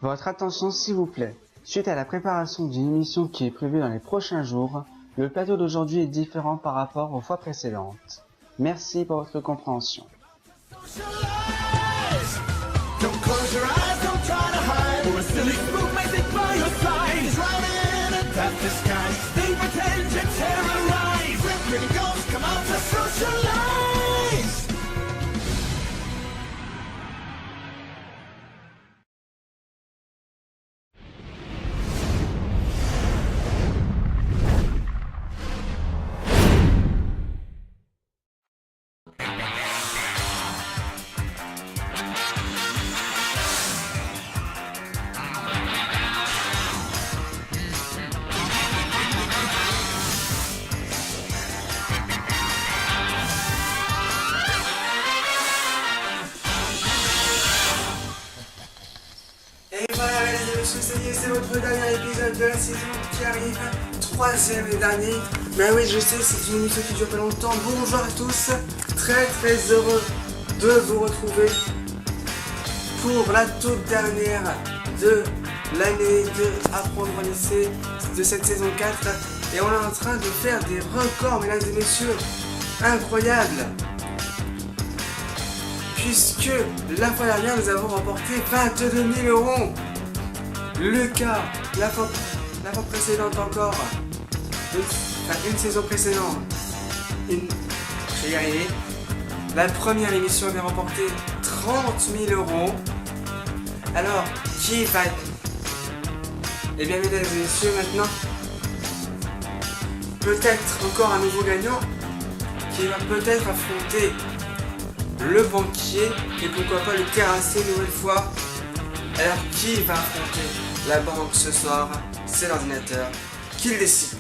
Votre attention s'il vous plaît. Suite à la préparation d'une émission qui est prévue dans les prochains jours, le plateau d'aujourd'hui est différent par rapport aux fois précédentes. Merci pour votre compréhension. Ça y est, c'est votre dernier épisode de la saison qui arrive, troisième et dernier. Mais oui, je sais, c'est une émission qui dure pas longtemps. Bonjour à tous, très heureux de vous retrouver pour la toute dernière de l'année de Apprendre à lycée de cette saison 4. Et on est en train de faire des records, mesdames et messieurs, incroyables. Puisque la fois dernière, nous avons remporté 22 000 €. Lucas, la fois précédente encore, une saison précédente, je vais y arriver. La première émission avait remporté 30 000 €. Alors, qui va... Eh bien, mesdames et messieurs, maintenant, peut-être encore un nouveau gagnant qui va peut-être affronter le banquier et pourquoi pas le terrasser une nouvelle fois. Alors, qui va affronter la banque ce soir? C'est l'ordinateur qui le décide.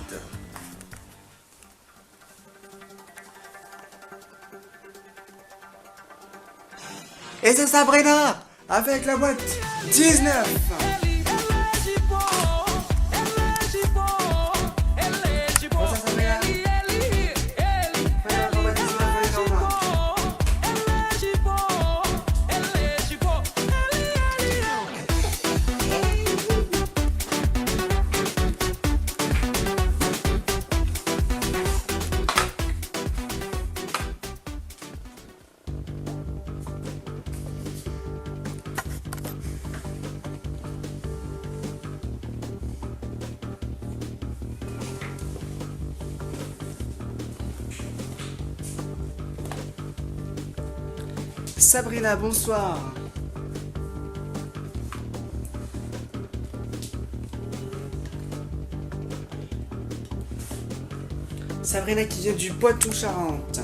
Et c'est Sabrina avec la boîte 19. Sabrina, bonsoir. Sabrina qui vient du Poitou-Charentes.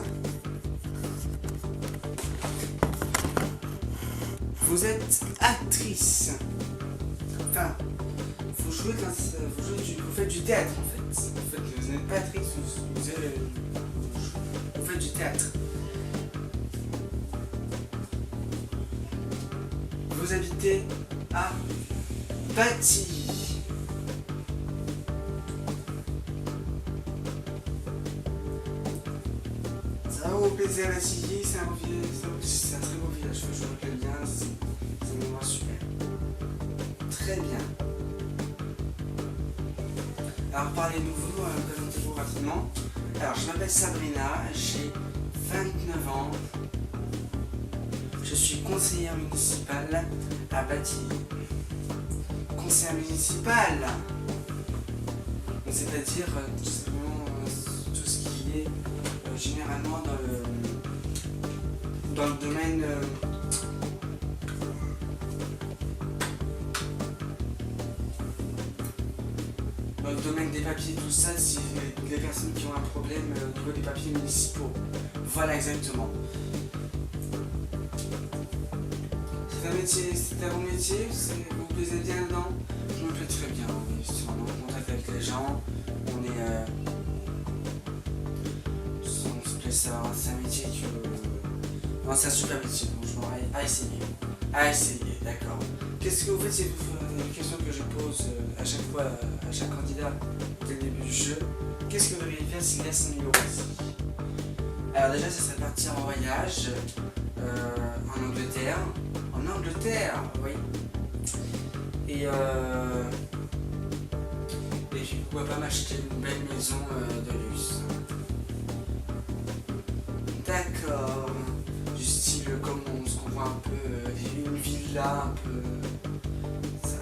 Vous êtes actrice. Enfin, vous faites du théâtre en fait. Vous n'êtes pas actrice, vous faites du théâtre. Vous habitez à Patilly. Ça va vous plaisir Patilly, c'est un très beau village, je me rappelle bien, c'est une mémoire super. Très bien. Alors parlez-nous, présentez-vous rapidement. Alors je m'appelle Sabrina, j'ai 29 ans. Je suis conseillère municipale à Patilly. Conseillère municipale, c'est-à-dire tout simplement tout ce qui est généralement dans le domaine des papiers, tout ça, si les personnes qui ont un problème au niveau des papiers municipaux. Voilà exactement. C'est un bon métier, vous vous plaisez bien dedans? Je me plais très bien, on est en contact avec les gens, on se plaît ça, c'est un métier que... Non, c'est un super métier, franchement, à essayer, d'accord. Qu'est-ce que vous faites? C'est une question que je pose à chaque fois, à chaque candidat dès le début du jeu. Qu'est-ce que vous devriez faire s'il y a 100 000 € ici? Alors déjà, ça serait partir en voyage en Angleterre. En Angleterre, oui. Et puis pourquoi pas m'acheter une belle maison de luxe. D'accord. Du style comme ce qu'on voit un peu, une villa un peu.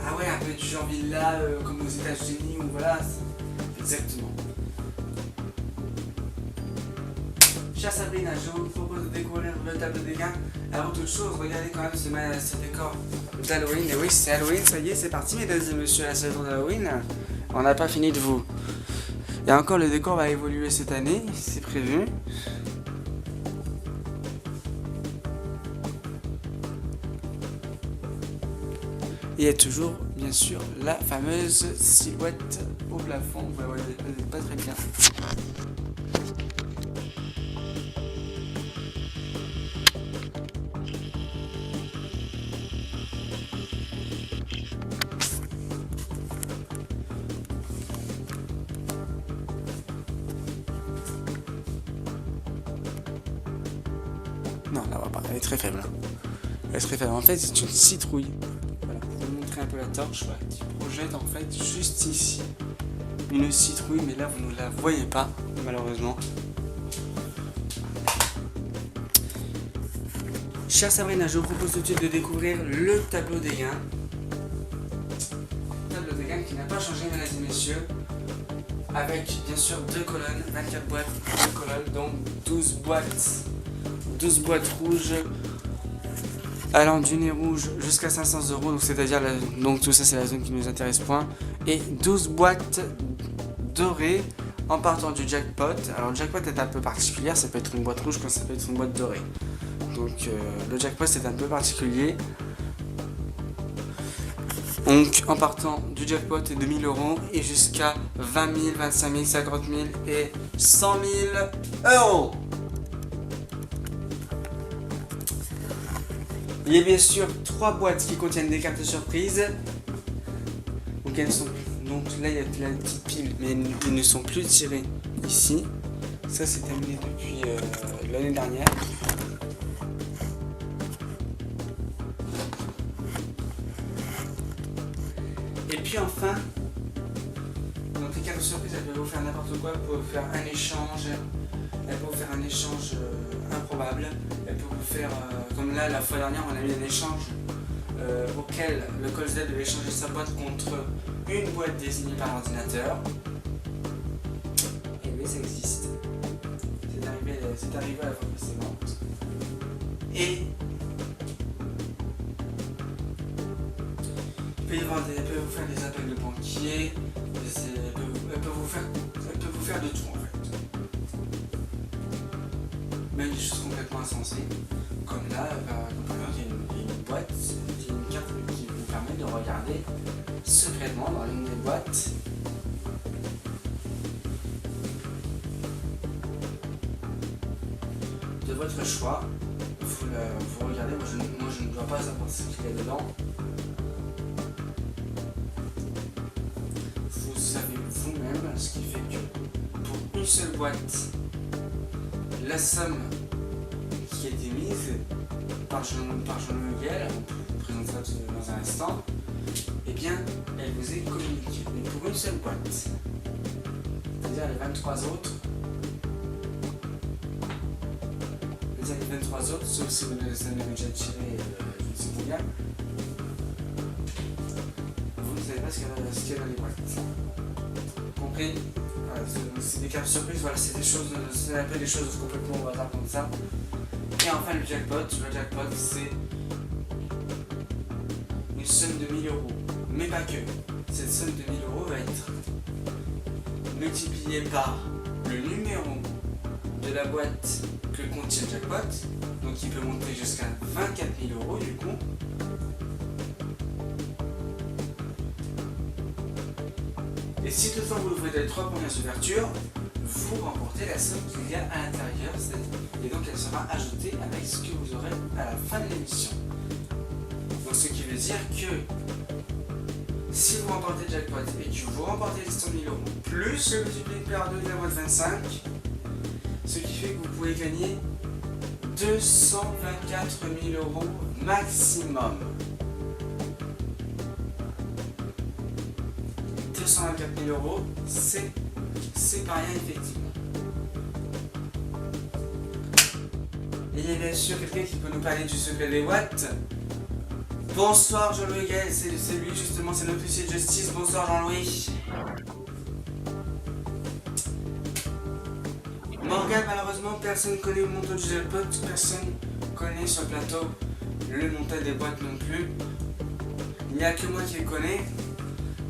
Ah ouais, un peu du genre villa comme aux États-Unis ou voilà. Exactement. Chère Sabrina, je vous propose de découvrir le tableau des gains. Avant toute chose, regardez quand même ce décor d'Halloween. Et oui, c'est Halloween, ça y est, c'est parti, mesdames et messieurs, la saison d'Halloween. On n'a pas fini de vous. Et encore, le décor va évoluer cette année, c'est prévu. Et il y a toujours, bien sûr, la fameuse silhouette au plafond. Vous la voyez pas très bien. Non, là, on va pas. Elle est très faible. Elle est très faible. En fait, c'est une citrouille. Voilà, pour vous montrer un peu la torche, voilà, qui projette en fait juste ici une citrouille, mais là, vous ne la voyez pas, malheureusement. Chère Sabrina, je vous propose tout de suite de découvrir le tableau des gains. Tableau des gains qui n'a pas changé, mesdames et messieurs. Avec bien sûr 2 colonnes, 24 boîtes, 2 colonnes, donc 12 boîtes rouges allant du nez rouge jusqu'à 500 €, donc c'est-à-dire donc tout ça c'est la zone qui nous intéresse point, et 12 boîtes dorées en partant du jackpot. Alors le jackpot est un peu particulier, ça peut être une boîte rouge comme ça peut être une boîte dorée. Donc le jackpot c'est un peu particulier. Donc en partant du jackpot de 1000 € et jusqu'à 20 000, 25 000, 50 000 et 100 000 €. Il y a bien sûr 3 boîtes qui contiennent des cartes surprises. Donc elles sont. Donc là il y a la petite pile, mais ils ne sont plus tirés ici. Ça c'est terminé depuis l'année dernière. Et puis enfin, donc les cartes surprises, elles peuvent vous faire n'importe quoi, elles peuvent vous faire un échange, elles peuvent vous faire un échange improbable, elles peuvent vous faire, comme là la fois dernière on a eu un échange auquel le Colsdead devait échanger sa boîte contre une boîte désignée par l'ordinateur. Et oui, ça existe. C'est arrivé à la fois précédente. Et elle peut vous faire des appels de banquier, elle peut vous faire de tout en fait. Même des choses complètement insensées, comme là, il y a une boîte, il y a une carte qui vous permet de regarder secrètement dans l'une des boîtes de votre choix. Vous regardez, moi je ne dois pas savoir ce qu'il y a dedans. Vous savez vous-même, ce qui fait que pour une seule boîte, la somme qui a été mise par Jean-Miguel, on vous présentera dans un instant, eh bien, elle vous est communiquée. Mais pour une seule boîte, c'est-à-dire les 23 autres, sauf si vous avez déjà tiré, je ne sais combien, vous ne savez pas ce qu'il y a dans les boîtes. Compris? C'est des cartes surprises, voilà, c'est un peu des choses complètement au hasard comme ça. Et enfin le jackpot c'est une somme de 1000 €, mais pas que. Cette somme de 1000 € va être multipliée par le numéro de la boîte que contient le jackpot, donc il peut monter jusqu'à 24 000 € du coup. Et si toutefois vous ouvrez les 3 premières ouvertures, vous remportez la somme qu'il y a à l'intérieur, et donc elle sera ajoutée avec ce que vous aurez à la fin de l'émission. Donc ce qui veut dire que si vous remportez le jackpot et que vous remportez les 100 000 € plus le multiplicateur de la boîte 25, ce qui fait que vous pouvez gagner 224 000 € maximum. 224 000 euros, c'est pas rien effectivement. Et il y a bien sûr quelqu'un qui peut nous parler du secret des watts. Bonsoir Jean-Louis Gaël, c'est lui justement, c'est notre huissier de justice. Bonsoir Jean-Louis. Morgane, malheureusement, personne ne connaît le montant du jackpot, personne connaît sur le plateau le montant des boîtes non plus. Il n'y a que moi qui le connais,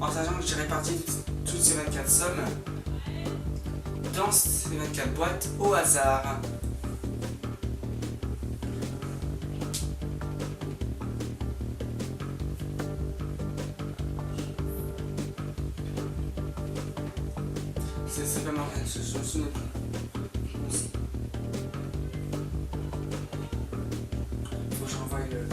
en sachant que j'ai réparti toutes ces 24 sommes dans ces 24 boîtes au hasard. C'est pas Morgane, je me souviens plus. Faut que je renvoie le...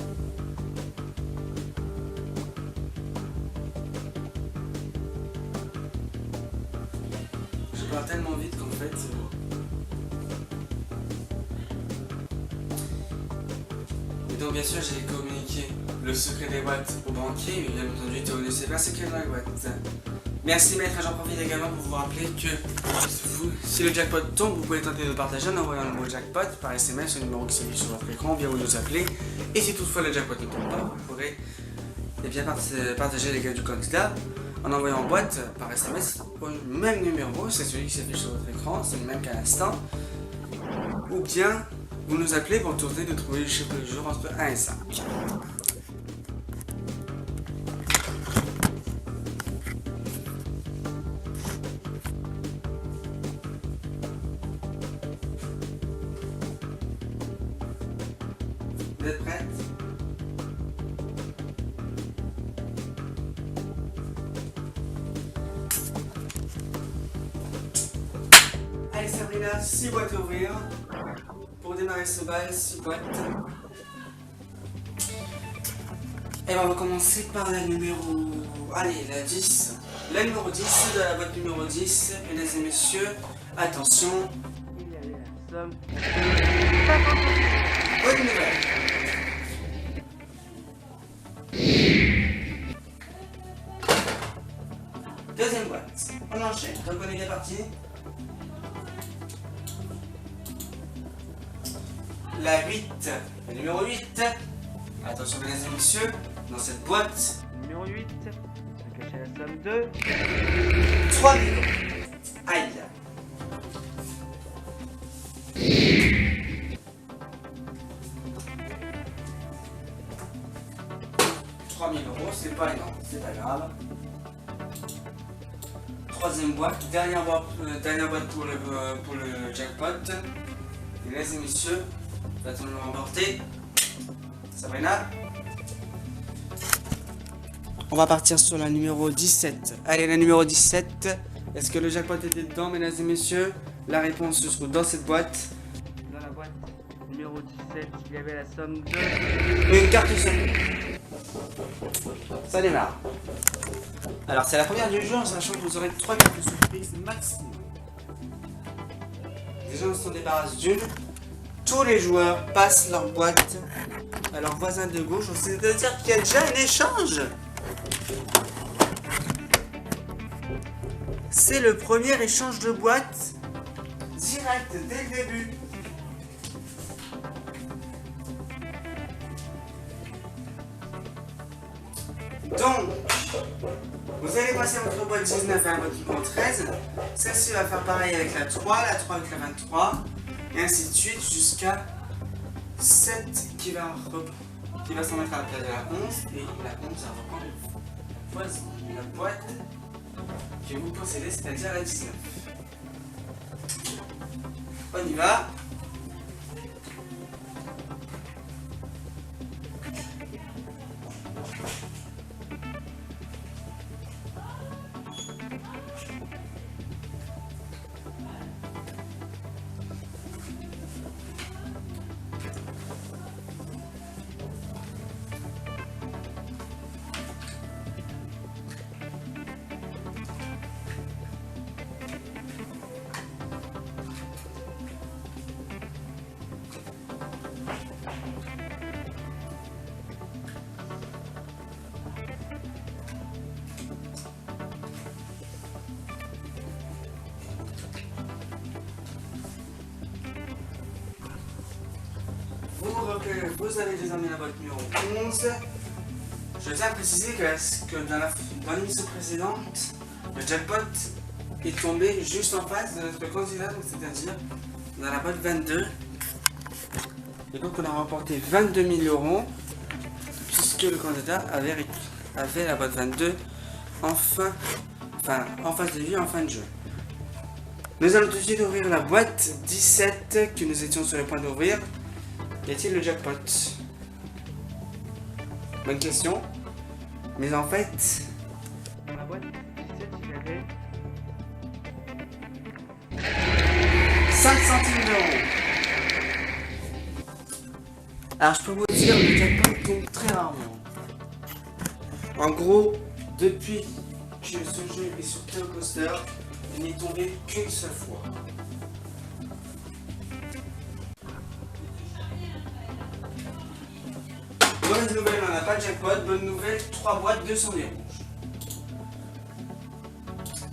Je parle tellement vite qu'en fait... Et donc bien sûr j'ai communiqué le secret des boîtes au banquier, mais bien entendu Théo ne sait pas ce qu'est dans les boîtes. Merci maître, j'en profite également pour vous rappeler que si le jackpot tombe, vous pouvez tenter de le partager en envoyant le mot jackpot par SMS au numéro qui s'affiche sur votre écran, bien vous nous appeler. Et si toutefois le jackpot ne tombe pas, vous pourrez bien partager les gains du candidat en envoyant en boîte par SMS au même numéro, c'est celui qui s'affiche sur votre écran, c'est le même qu'à l'instant. Ou bien vous nous appelez pour tenter de trouver le chiffre du jour entre 1 et 5. Vous êtes prête? Allez Sabrina, 6 boîtes à ouvrir. Pour démarrer ce bal, 6 boîtes. Et on va commencer par la numéro... Allez, la 10. La numéro 10 de la boîte numéro 10. Mesdames et messieurs, attention. Il y a la somme. Bonne nouvelle. Deuxième boîte. On enchaîne. Donc on est bien parti. La 8. Le numéro 8. Attention mesdames et messieurs. Dans cette boîte. Numéro 8. Se cache la somme de 3 000 euros. Aïe. C'est pas énorme, c'est pas grave. Troisième boîte, dernière boîte pour le jackpot. Mesdames et messieurs, va-t-on le remporter? Sabrina? On va partir sur la numéro 17. Allez, la numéro 17. Est-ce que le jackpot était dedans, mesdames et messieurs? La réponse se trouve dans cette boîte. Dans la boîte numéro 17, il y avait la somme de... Une carte seule. Ça démarre. Alors c'est la première du jeu en sachant que vous aurez 3 cartes surprises maximum. Déjà on s'en débarrasse d'une. Tous les joueurs passent leur boîte à leur voisin de gauche. C'est-à-dire qu'il y a déjà un échange. C'est le premier échange de boîte direct dès le début. Donc, vous allez passer votre boîte 19 à la boîte numéro 13. Celle-ci va faire pareil avec la 3 avec la 23, et ainsi de suite jusqu'à 7 qui va s'en mettre à la place de la 11, et la 11 va reprendre la boîte que vous possédez, c'est-à-dire la 19. On y va. vous avez désormais la boîte numéro 11. Je tiens à préciser que dans l'émission précédente, le jackpot est tombé juste en face de notre candidat, donc c'est-à-dire dans la boîte 22. Et donc on a remporté 22 000 €, puisque le candidat avait la boîte 22 en face de lui en fin de jeu. Nous allons tout de suite ouvrir la boîte 17 que nous étions sur le point d'ouvrir. Y a-t-il le jackpot? Bonne question. Mais en fait, dans la boîte 17, il y avait 5 centimes d'euros. Alors je peux vous dire, le jackpot tombe très rarement. En gros, depuis que ce jeu est sur Théo Coaster, il n'est tombé qu'une seule fois. Mauvaise nouvelle, on n'a pas de jackpot. Bonne nouvelle, 3 boîtes, 200 000 rouges.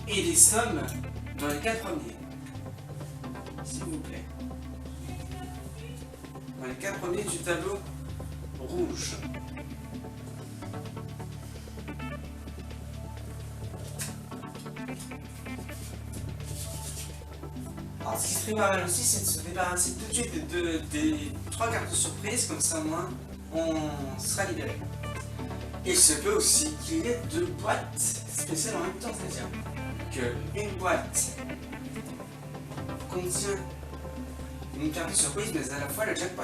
Et les sommes dans les 4 premiers. S'il vous plaît. Dans les 4 premiers du tableau rouge. Alors, ce qui serait pas mal aussi, c'est de se débarrasser tout de suite des 3 cartes surprises, comme ça, moins, on sera libéré. Il se peut aussi qu'il y ait 2 boîtes spéciales en même temps, c'est-à-dire qu'une boîte contient une carte surprise, mais à la fois le jackpot.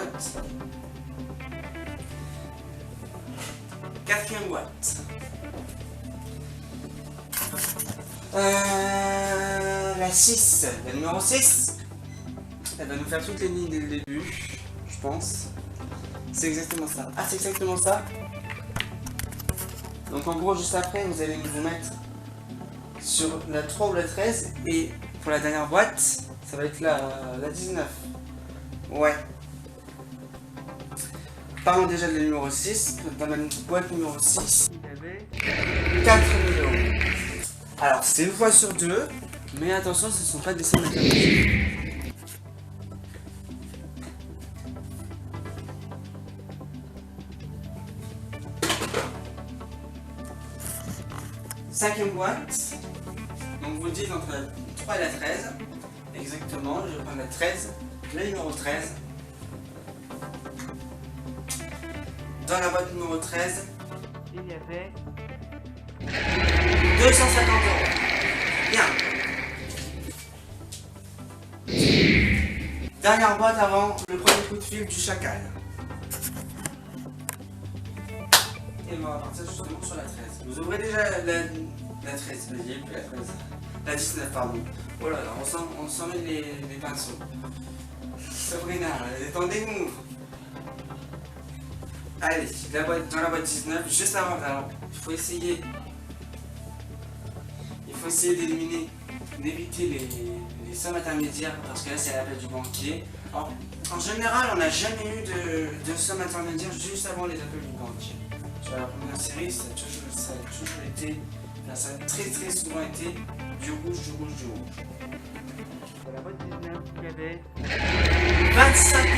4e boîte. La 6, la numéro 6, elle va nous faire toutes les lignes dès le début, je pense. C'est exactement ça. Ah, c'est exactement ça. Donc en gros, juste après, vous allez vous mettre sur la 3 ou la 13. Et pour la dernière boîte, ça va être la 19. Ouais. Parlons déjà de la numéro 6. Dans la boîte numéro 6, il y avait 4 000 €. Alors, c'est une fois sur 2, mais attention, ce ne sont pas des sommes alternatives. Cinquième boîte, donc vous dites entre la 3 et la 13, exactement, je vais prendre la 13, la numéro 13. Dans la boîte numéro 13, il y avait 250 €. Bien. Dernière boîte avant le premier coup de fil du chacal. Et on va partir justement sur la 13. Vous ouvrez déjà la 13, il n'y a plus la 13. La 19, pardon. Oh là là, on s'en met les pinceaux. Sabrina, détendez-nous. Allez, dans la boîte 19, juste avant, alors, il faut essayer d'éliminer, d'éviter les sommes intermédiaires, parce que là c'est à l'appel du banquier. Alors, en général, on n'a jamais eu de sommes intermédiaires juste avant les appels du banquier. Sur la première série, ça a toujours été, enfin, ça a très très souvent été du rouge, du rouge, du rouge. Dans la boîte 19, il y avait 25 €.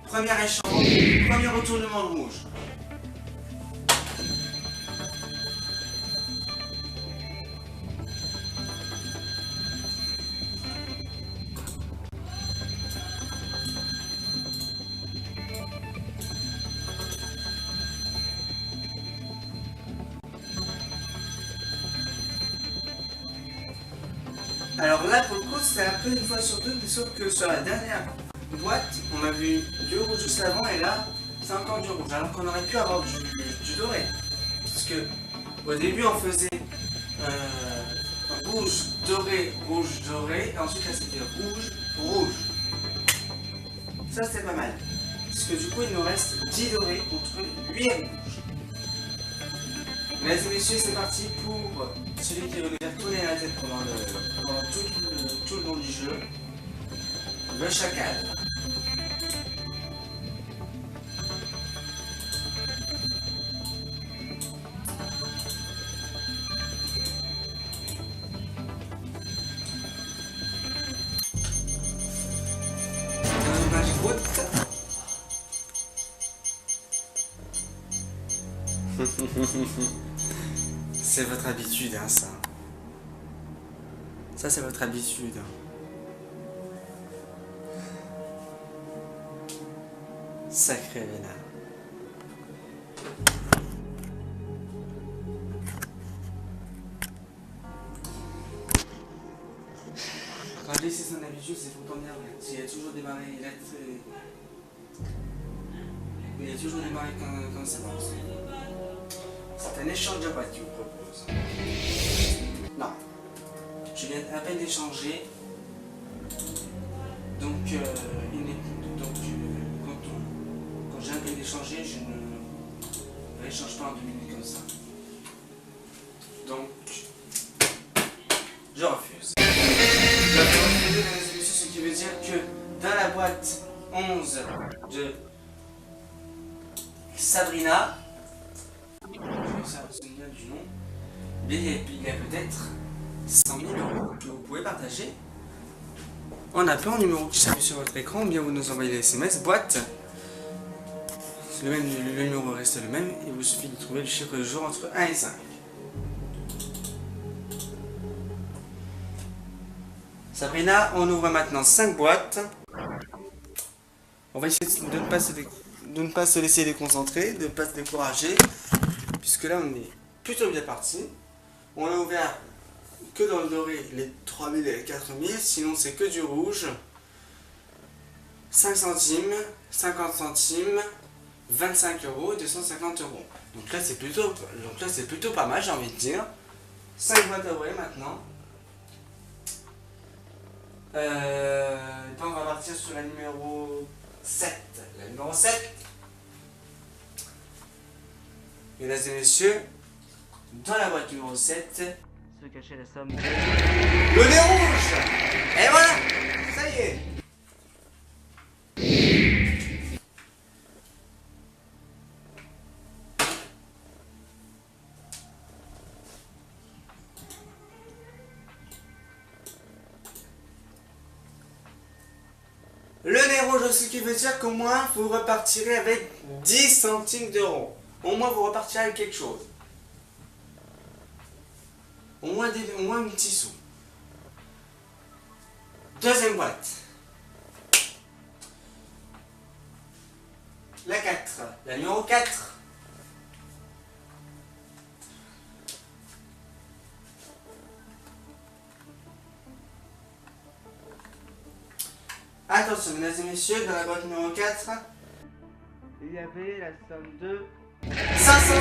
Premier échange, premier retournement de rouge. Alors là, pour le coup, c'est un peu une fois sur deux, mais sauf que sur la dernière boîte, on a vu du rouge juste avant, et là, c'est encore du rouge. Alors qu'on aurait pu avoir du doré. Parce que au début, on faisait rouge, doré, et ensuite là, c'était rouge, rouge. Ça, c'était pas mal. Parce que du coup, il nous reste 10 dorés contre 8 rouges. Mesdames et messieurs, c'est parti pour celui qui va nous faire tourner la tête pendant tout le long du jeu. Le chacal. C'est votre habitude, hein, ça. Ça, c'est votre habitude. Sacré vénard. Quand je dis c'est son habitude, c'est pourtant bien vrai. Il a toujours démarré, il a toujours démarré comme ça. C'est un échange de boîte qu'il vous propose. Non. Je viens à peine d'échanger. Donc, quand j'ai un peu d'échanger, je ne réchange pas en 2 minutes comme ça. Donc, je refuse. Je refuse, mesdames et messieurs, ce qui veut dire que dans la boîte 11 de Sabrina, je vais ça se souvenir du nom, il y a peut-être 100 000 € que vous pouvez partager en appelant au numéro qui s'affiche sur votre écran, ou bien vous nous envoyez les SMS, boîte. Le numéro reste le même, il vous suffit de trouver le chiffre du jour entre 1 et 5. Sabrina, on ouvre maintenant 5 boîtes. On va essayer de ne pas se laisser déconcentrer, de ne pas se décourager, puisque là on est plutôt bien parti. On a ouvert que dans le doré les 3000 et les 4000, sinon c'est que du rouge. 5 centimes, 50 centimes, 25 € et 250 €. Donc là c'est plutôt pas mal, j'ai envie de dire. 5 boîtes à ouvrir maintenant. On va partir sur la numéro 7. La numéro 7. Mesdames et messieurs, dans la boîte numéro 7 se cachait la somme de... Le nez rouge. Et voilà, ça y est. Le nez rouge, ce qui veut dire qu'au moins vous repartirez avec 10 centimes d'euros. Au moins vous repartirez avec quelque chose. Au moins un petit sou. Deuxième boîte. La 4. La numéro 4. Attention, mesdames et messieurs, dans la boîte numéro 4, il y avait la somme de 500 €.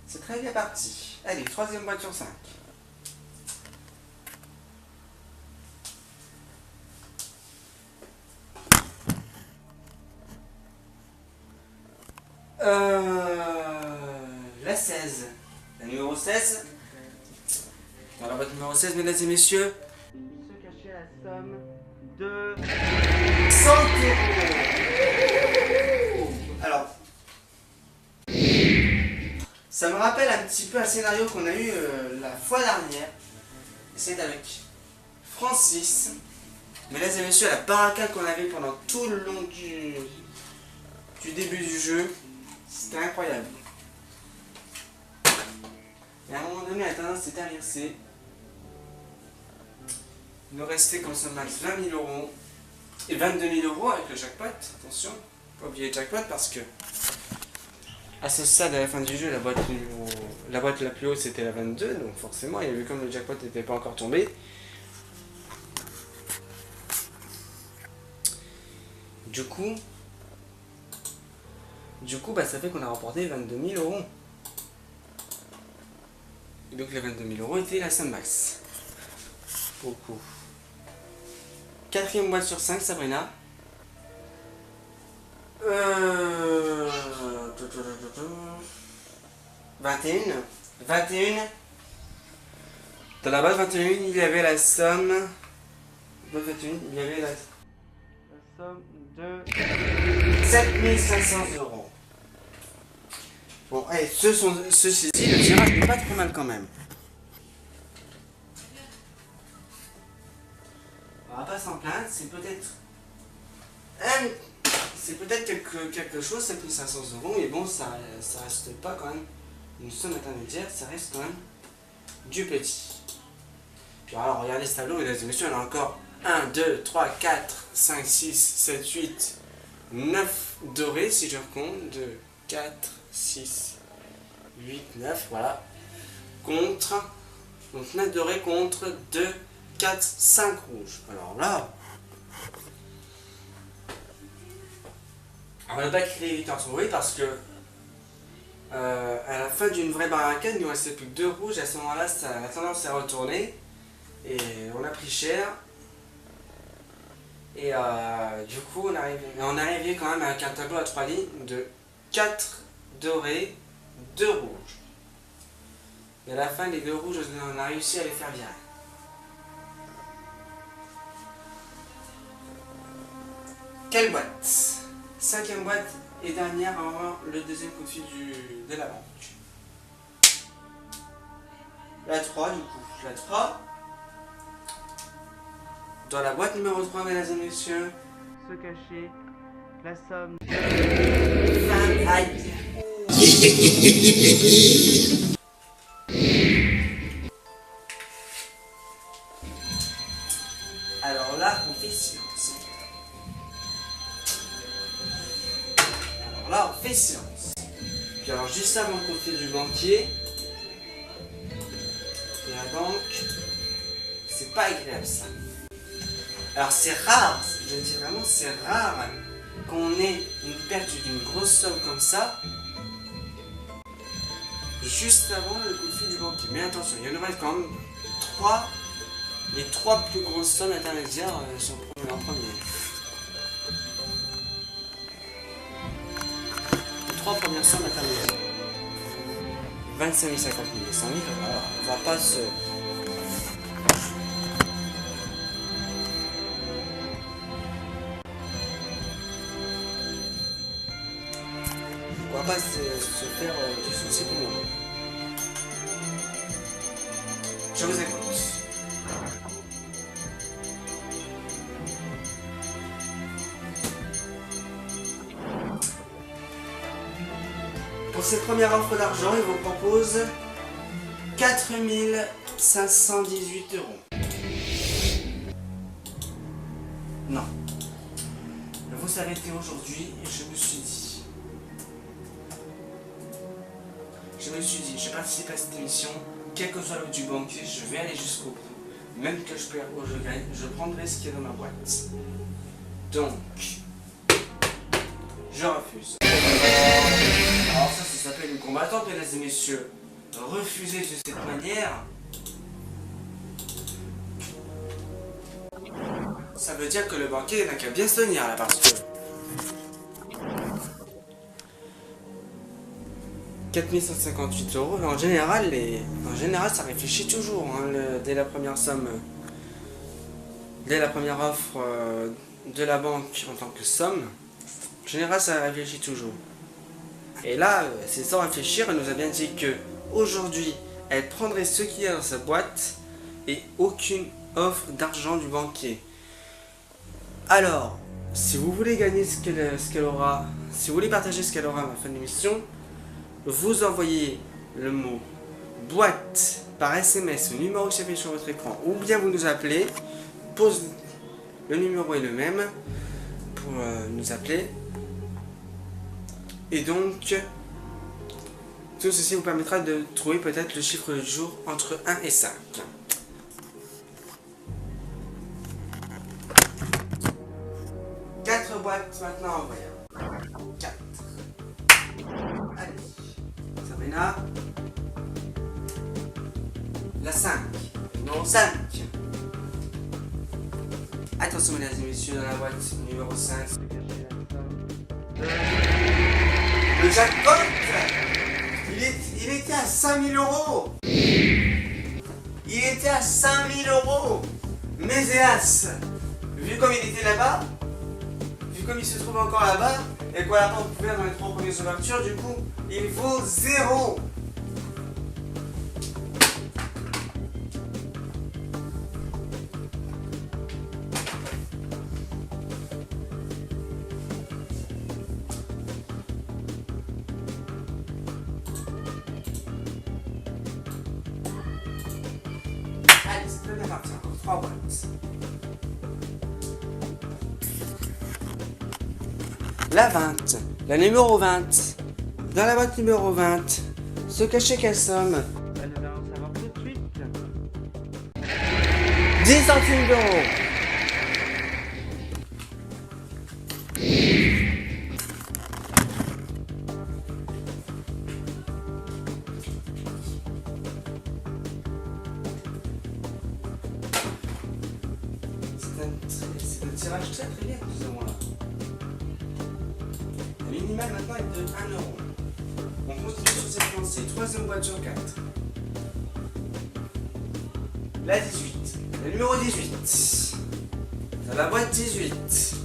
C'est très bien parti. Allez, troisième boîte sur 5. La 16. La numéro 16. Dans la boîte numéro 16, mesdames et messieurs, se cachait la somme de 100 €. Alors, ça me rappelle un petit peu un scénario qu'on a eu la fois dernière. C'est avec Francis. Mesdames et messieurs, la barricade qu'on avait pendant tout le long du début du jeu, c'était incroyable. Et à un moment donné, la tendance s'est inversée. Il nous restait comme ça max 20 000 € et 22 000 € avec le jackpot. Attention, pas oublier le jackpot parce que à ce stade, à la fin du jeu, la boîte la plus haute c'était la 22, donc forcément, il y a vu comme le jackpot n'était pas encore tombé. Du coup, ça fait qu'on a remporté 22 000 €. Et donc les 22 000 € étaient la somme max. Beaucoup. Quatrième boîte sur 5, Sabrina. 21. Dans la boîte 21, il y avait la somme. Boîte 21, il y avait la somme de 7500 €. Bon, allez, ceci dit, le tirage n'est pas trop mal quand même. On va pas s'en plaindre, c'est peut-être quelque chose, 7500 €, mais bon, ça reste pas quand même une somme intermédiaire, ça reste quand même du petit. Puis alors, regardez ce tableau, mesdames et messieurs, on a encore 1, 2, 3, 4, 5, 6, 7, 8, 9 dorés, si je compte, 2, 4, 6, 8, 9, voilà, contre, donc 9 dorés contre 2, 4, 5 rouges. Alors là, on va pas créer les victoires sur oui parce que à la fin d'une vraie barricade, il ne restait plus que 2 rouges, à ce moment-là, la tendance s'est retournée et on a pris cher. Et du coup, on est arrivé quand même avec un tableau à 3 lignes de 4 dorés, 2 rouges. Et à la fin, les 2 rouges, on a réussi à les faire virer. Quelle boîte? 5e boîte et dernière avant le deuxième coup de fil de la banque. La 3 du coup. La 3. Dans la boîte numéro 3, mesdames et messieurs, se cachait la somme de 20. Aïe. Alors là, on fait silence. Alors là, on fait silence. Puis alors, juste avant qu'on fait du banquier, et la banque, c'est pas agréable ça. Alors c'est rare, je dis vraiment c'est rare qu'on ait une perte d'une grosse somme comme ça juste avant le coup de fil du banquier. Mais attention, il y en aura quand même 3, les 3 plus grosses sommes intermédiaires sont en premier. Les 3 premières sommes intermédiaires. 25 000, 50 000 et 100 000, alors on va pas se... On va pas se faire du souci pour moi. Je vous écoute. Pour cette première offre d'argent, il vous propose 4 518 €. Non. Vous arrêtez aujourd'hui et je me suis dit, je participe à cette émission, quel que soit le du banquier, je vais aller jusqu'au bout. Même que je perds ou je gagne, je prendrai ce qui est dans ma boîte. Donc, je refuse. Alors ça s'appelle une combattante, mesdames et messieurs. Refuser de cette manière, ça veut dire que le banquier n'a qu'à bien se tenir là, parce que 4158 €, en général, ça réfléchit toujours, hein, dès la première somme, dès la première offre de la banque en tant que somme, en général ça réfléchit toujours. Et là, c'est sans réfléchir, elle nous a bien dit que aujourd'hui, elle prendrait ce qu'il y a dans sa boîte et aucune offre d'argent du banquier. Alors, si vous voulez gagner ce qu'elle aura, si vous voulez partager ce qu'elle aura à la fin de l'émission, vous envoyez le mot boîte par SMS au numéro qui s'affiche sur votre écran, ou bien vous nous appelez, le numéro est le même pour nous appeler, et donc tout ceci vous permettra de trouver peut-être le chiffre du jour entre 1 et 5. Quatre boîtes maintenant envoyées. 4. Allez. Sabrina. La 5. Numéro 5. Attention mesdames et messieurs, dans la boîte numéro 5. Le jackpot, il était à 5000 €. Il était à 5000 €. Mais hélas, vu comme il était là-bas, comme il se trouve encore là-bas, et qu'on l'a pas ouvert dans les 3 premières ouvertures, du coup, il vaut 0. Allez, c'est bien parti, encore 3 boîtes. La 20, la numéro 20. Dans la boîte numéro 20, se cachait quelle somme? Elle va en savoir tout de suite. 10 centimes d'euros. C'est un tirage très très bien, plus ou moins là. Le minimal maintenant est de 1 euro. On continue sur cette lancée. 3e boîte sur 4. La 18. Le numéro 18. Dans la boîte 18.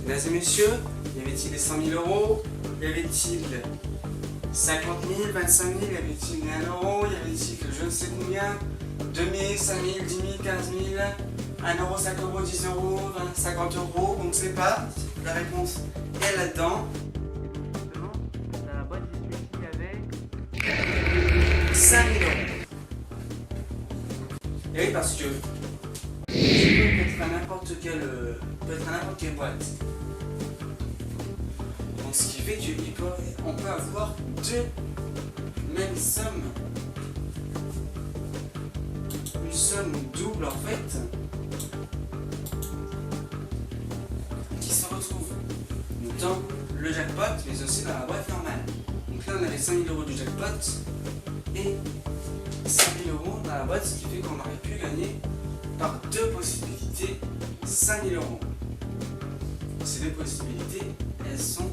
Mesdames et messieurs, y avait-il les 100 000 euros? Y avait-il 50 000, 25 000? Y avait-il 1 euro? Y avait-il je ne sais combien? 2 000, 5 000, 10 000, 15 000, 1 euro, 5 euros, 10 euros, 20, 50 euros, on ne sait pas. La réponse est là-dedans. Dans la boîte 18, il y avait 5 000 euros. Et oui, parce que ça peut être à n'importe quelle boîte. Donc, ce qui fait qu'on peut avoir deux mêmes sommes. Une somme double en fait, qui se retrouve dans le jackpot, mais aussi dans la boîte normale. Donc là, on avait 5 000 euros du jackpot et 5 000 euros dans la boîte, ce qui fait qu'on aurait pu gagner par deux possibilités 5 000 euros. Ces deux possibilités, elles sont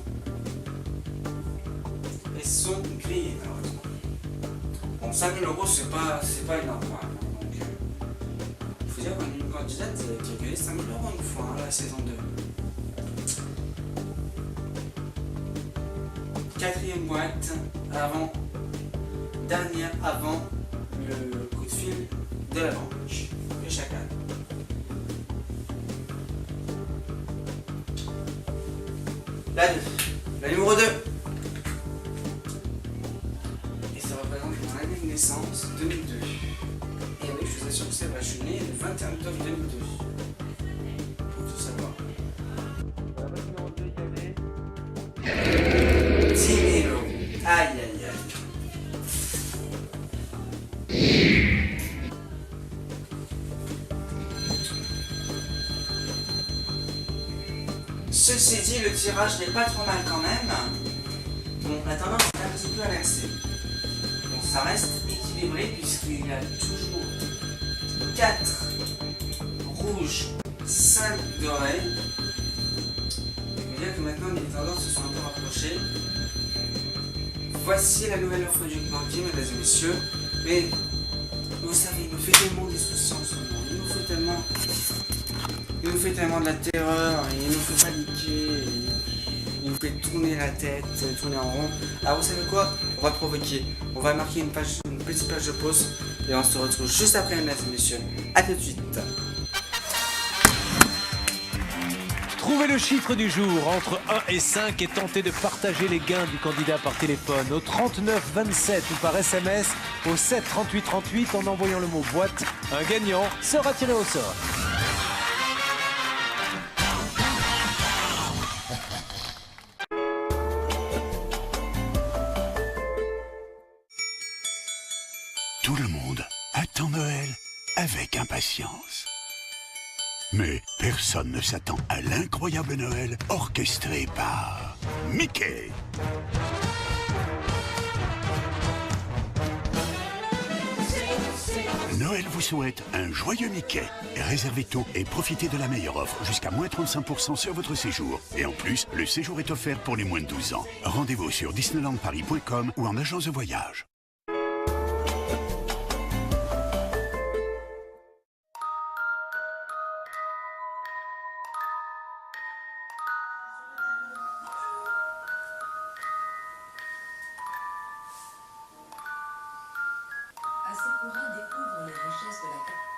grillées malheureusement. Bon, 5 000 euros, c'est pas énorme. Hein. Donc, il faut dire qu'on a une candidate qui a gagné 5 000 euros une fois, hein, la saison 2. 4e boîte, dernière avant le coup de fil de la banque, le chacal. La 2, la numéro 2. Et ça représente mon année de naissance, 2002. Et oui, je vous assure que c'est vrai, je suis né le 21 octobre 2002. Pour tout savoir. Dans la boîte numéro 2, il y avait 10 000 euros. Aïe aïe aïe. Ceci dit, le tirage n'est pas trop mal quand même. Bon, la tendance est un petit peu inversée. Bon, ça reste équilibré puisqu'il y a toujours 4 rouges, 5 dorés. Je veux dire que maintenant les tendances se sont un peu rapprochées. Voici la nouvelle offre du banquier, mesdames et messieurs. Mais vous savez, il nous fait tellement des soucis en ce moment. Il nous fait tellement de la terreur, il nous fait paniquer, il nous fait tourner la tête, tourner en rond. Alors vous savez quoi? On va provoquer. On va marquer une petite page de pause et on se retrouve juste après, mesdames et messieurs. A tout de suite. Trouvez le chiffre du jour entre 1 et 5 et tentez de partager les gains du candidat par téléphone au 39 27 ou par SMS au 7 38 38 en envoyant le mot boîte. Un gagnant sera tiré au sort. Tout le monde attend Noël avec impatience. Mais personne ne s'attend à l'incroyable Noël orchestré par Mickey. Noël vous souhaite un joyeux Mickey. Réservez tôt et profitez de la meilleure offre, jusqu'à moins 35% sur votre séjour. Et en plus, le séjour est offert pour les moins de 12 ans. Rendez-vous sur disneylandparis.com ou en agence de voyage. Sakura découvre les richesses de la capitale.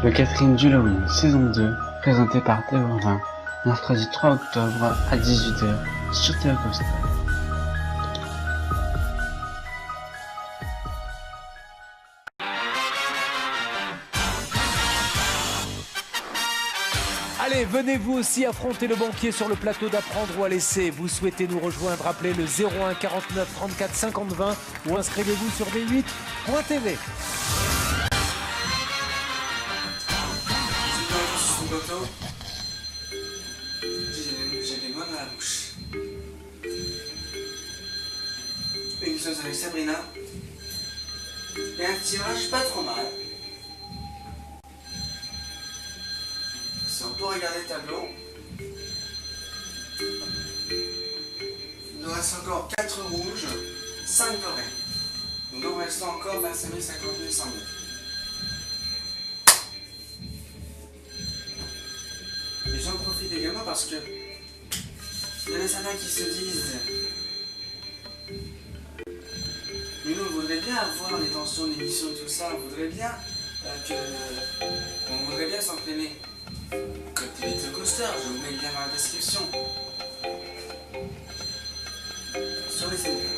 le quatrième d'Halloween, saison 2, présenté par Théorin, mercredi 3 octobre à 18h sur Théo Costa. Allez, venez vous aussi affronter le banquier sur le plateau d'Apprendre ou à laisser. Vous souhaitez nous rejoindre, appelez le 01 49 34 50 20 ou inscrivez-vous sur d8.tv. J'ai des doigts dans la bouche. Une chose avec Sabrina. Et un tirage pas trop mal. Si on peut regarder le tableau. Il nous reste encore 4 rouges, 5 dorés. Donc il nous reste encore 25 000, 50 000, 100 000. Et j'en profite également parce que il y en a certains qui se disent mais nous on voudrait bien avoir les tensions d'émission et tout ça, on voudrait bien on voudrait bien s'entraîner. Côté Little Coaster, je vous mets le lien dans la description. Sur les séminaires.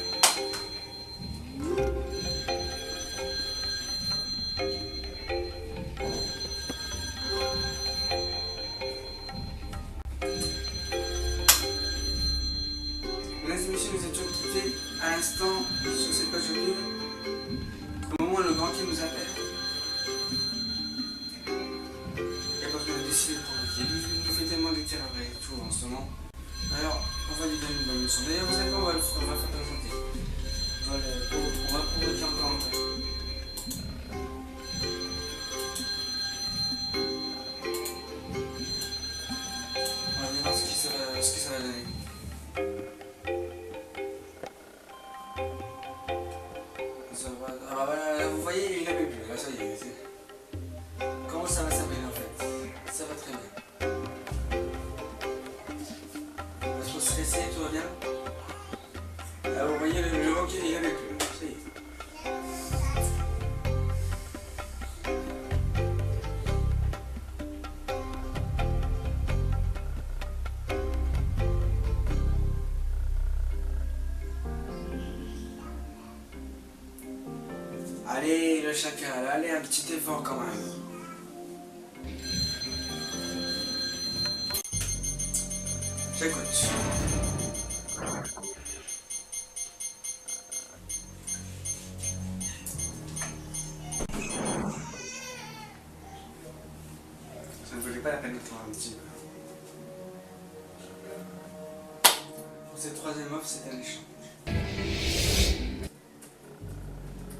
Mesdames et messieurs, nous étions quittés à l'instant sur cette page de pub au moment où le grand qui nous appelle. Et parce qu'on a décidé de provoquer, il nous fait tellement des terreurs et tout en ce moment. Alors, on va lui donner une bonne leçon. D'ailleurs, vous savez quoi, on va faire présenter. On va provoquer encore un peu. On va aller voir ce que ça va donner. Alors voilà, vous voyez, il n'avait plus. Là, ça y est. Comment ça va s'appeler en fait? Ça va très bien. On va se stresser, tout va bien. Alors vous voyez, le banquier, il n'avait plus. Ça y est. Allez, le chacal, allez, un petit effort quand même. J'écoute. Ça ne valait pas la peine de faire un petit peu. Pour cette troisième offre, c'est un échange.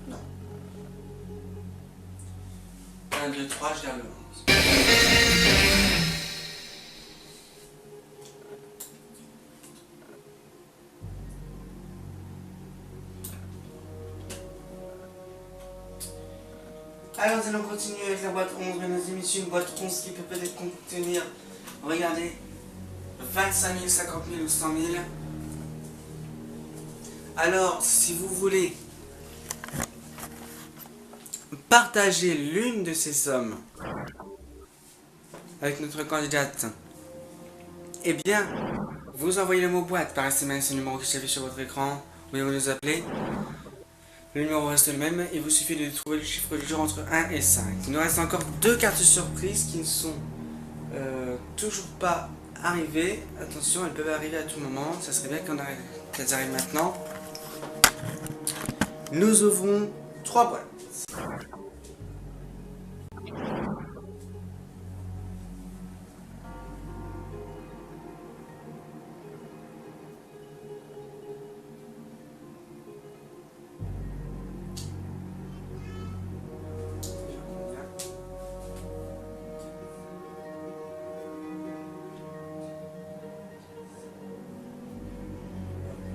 Non. 1, 2, 3, je garde le 11. Alors nous allons continuer avec la boîte 11, mesdames et messieurs, une boîte 11 qui peut peut-être contenir, regardez, 25 000, 50 000 ou 100 000. Alors, si vous voulez partager l'une de ces sommes avec notre candidate, eh bien, vous envoyez le mot boîte par SMS, le numéro qui s'affiche sur votre écran, ou bien vous nous appelez. Le numéro reste le même, il vous suffit de trouver le chiffre du jour entre 1 et 5. Il nous reste encore 2 cartes surprises qui ne sont toujours pas arrivées. Attention, elles peuvent arriver à tout moment, ça serait bien qu'elles arrivent maintenant. Nous ouvrons 3 boîtes.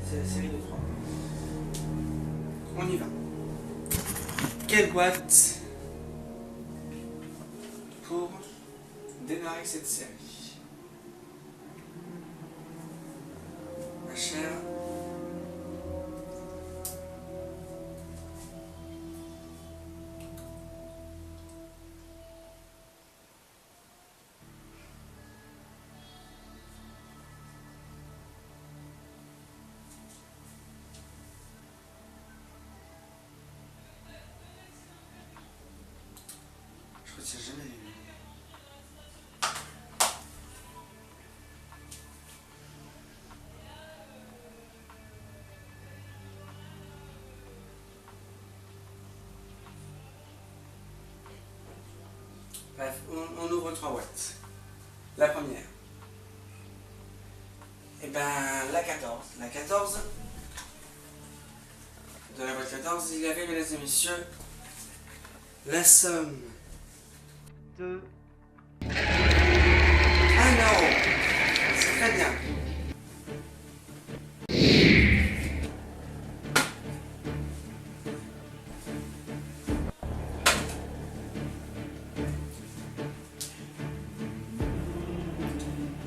C'est la série de 3. On y va. Quelle boîte pour démarrer cette série? Ma chère. j'ai jamais vu. Bref, on ouvre 3 boîtes. La première. Et ben la 14. La 14. Dans la boîte 14, il y avait, mesdames et messieurs, la somme de... Ah non! C'est très bien.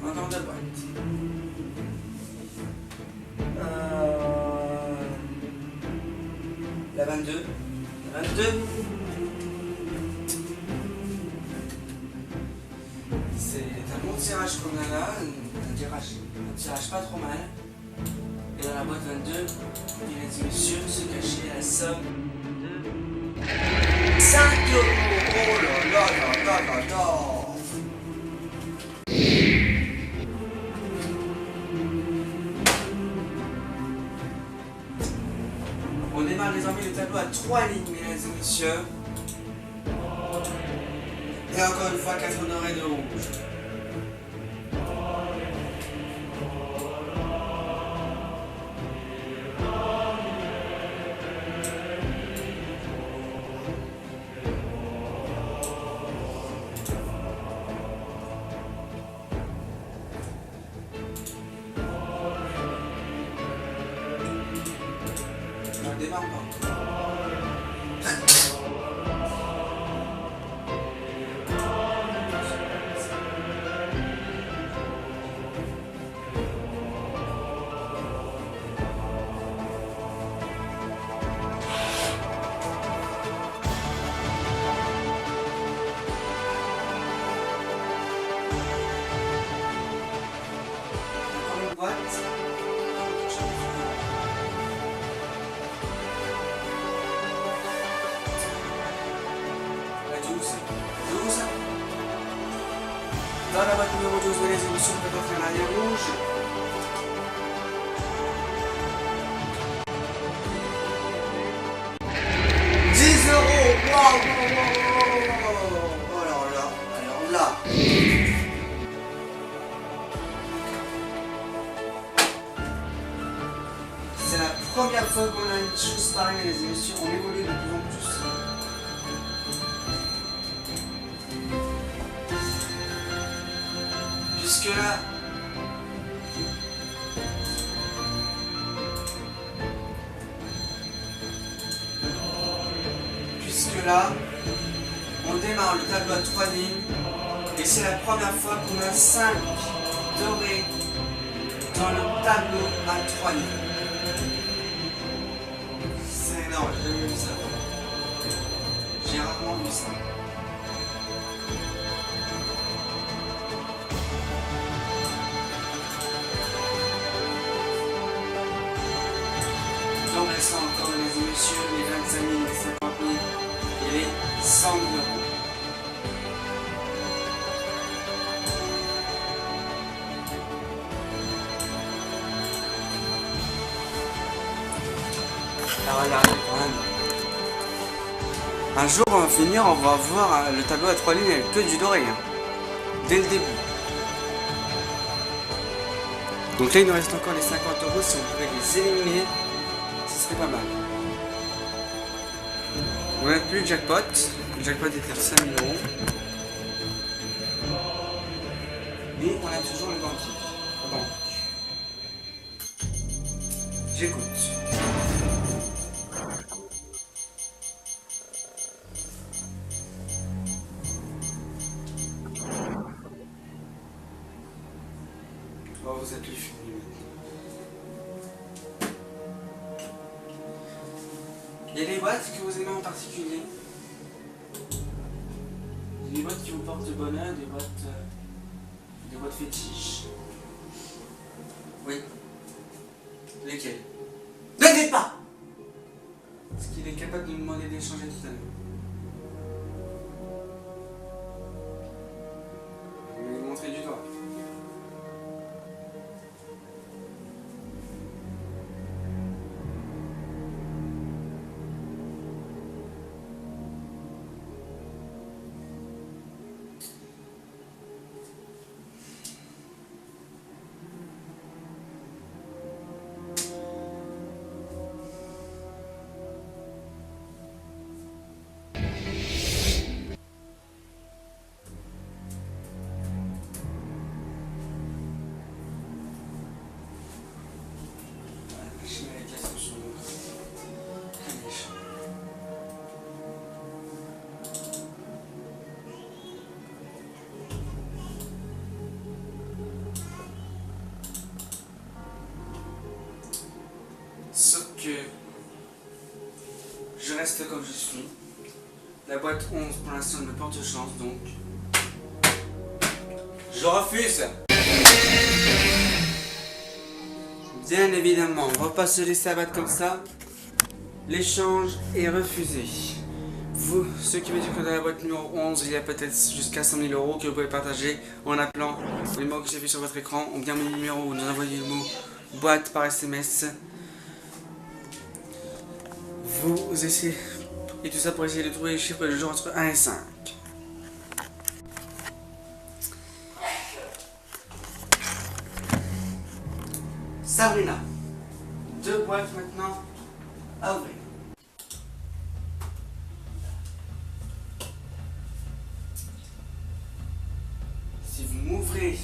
Encore 2 boîtes. La 22. La 22. C'est un bon tirage qu'on a là. Un tirage pas trop mal. Et dans la boîte 22, mesdames et messieurs, se cachait la somme de 5 €. Oh là là là là là là. On démarre désormais le tableau à 3 lignes, mesdames et messieurs. Et encore une fois, 4 dorés de rouge. On démarre pas. Encore une boîte. Dans la boîte numéro 12, mesdames et messieurs, on peut offrir l'arrière rouge. €10. Waouh, alors là. C'est la première fois qu'on a une chose pareille, mesdames et messieurs. On évolue de plus en plus. Puisque là, on démarre le tableau à 3 lignes et c'est la première fois qu'on a 5 dorés dans le tableau à 3 lignes. C'est énorme, j'ai jamais vu ça. J'ai rarement vu ça. Dans le sang encore, mesdames et messieurs, les 25 000, les 50 000 et les 100 000 €. Alors regardez quand même. Un jour on va finir, on va voir le tableau à 3 lignes avec que du doré. Hein. Dès le début. Donc là il nous reste encore les 50 €, si on pouvait les éliminer, ce serait pas mal. On n'a plus le jackpot. Le jackpot était de 5 000 €. Mais on a toujours le banquier. Bon. J'écoute. Oh, vous êtes les finis. Il y a des boîtes que vous aimez en particulier. Des boîtes qui vous portent de bonheur, des boîtes fétiches. Oui. Lesquelles? Ne dites pas! Est-ce qu'il est capable de me demander d'échanger tout à l'heure? reste comme je suis. La boîte 11 pour l'instant me porte chance, donc je refuse. Bien évidemment, on va pas se laisser abattre comme ça. L'échange est refusé. Vous, ce qui veut dire que dans la boîte numéro 11, il y a peut-être jusqu'à 100 000 € que vous pouvez partager en appelant le numéro que j'ai vu sur votre écran, ou bien mon numéro, ou nous envoyez le mot boîte par SMS. Vous essayez, et tout ça pour essayer de trouver les chiffres du jour entre 1 et 5. Sabrina, 2 boîtes maintenant à ouvrir. Si vous m'ouvrez,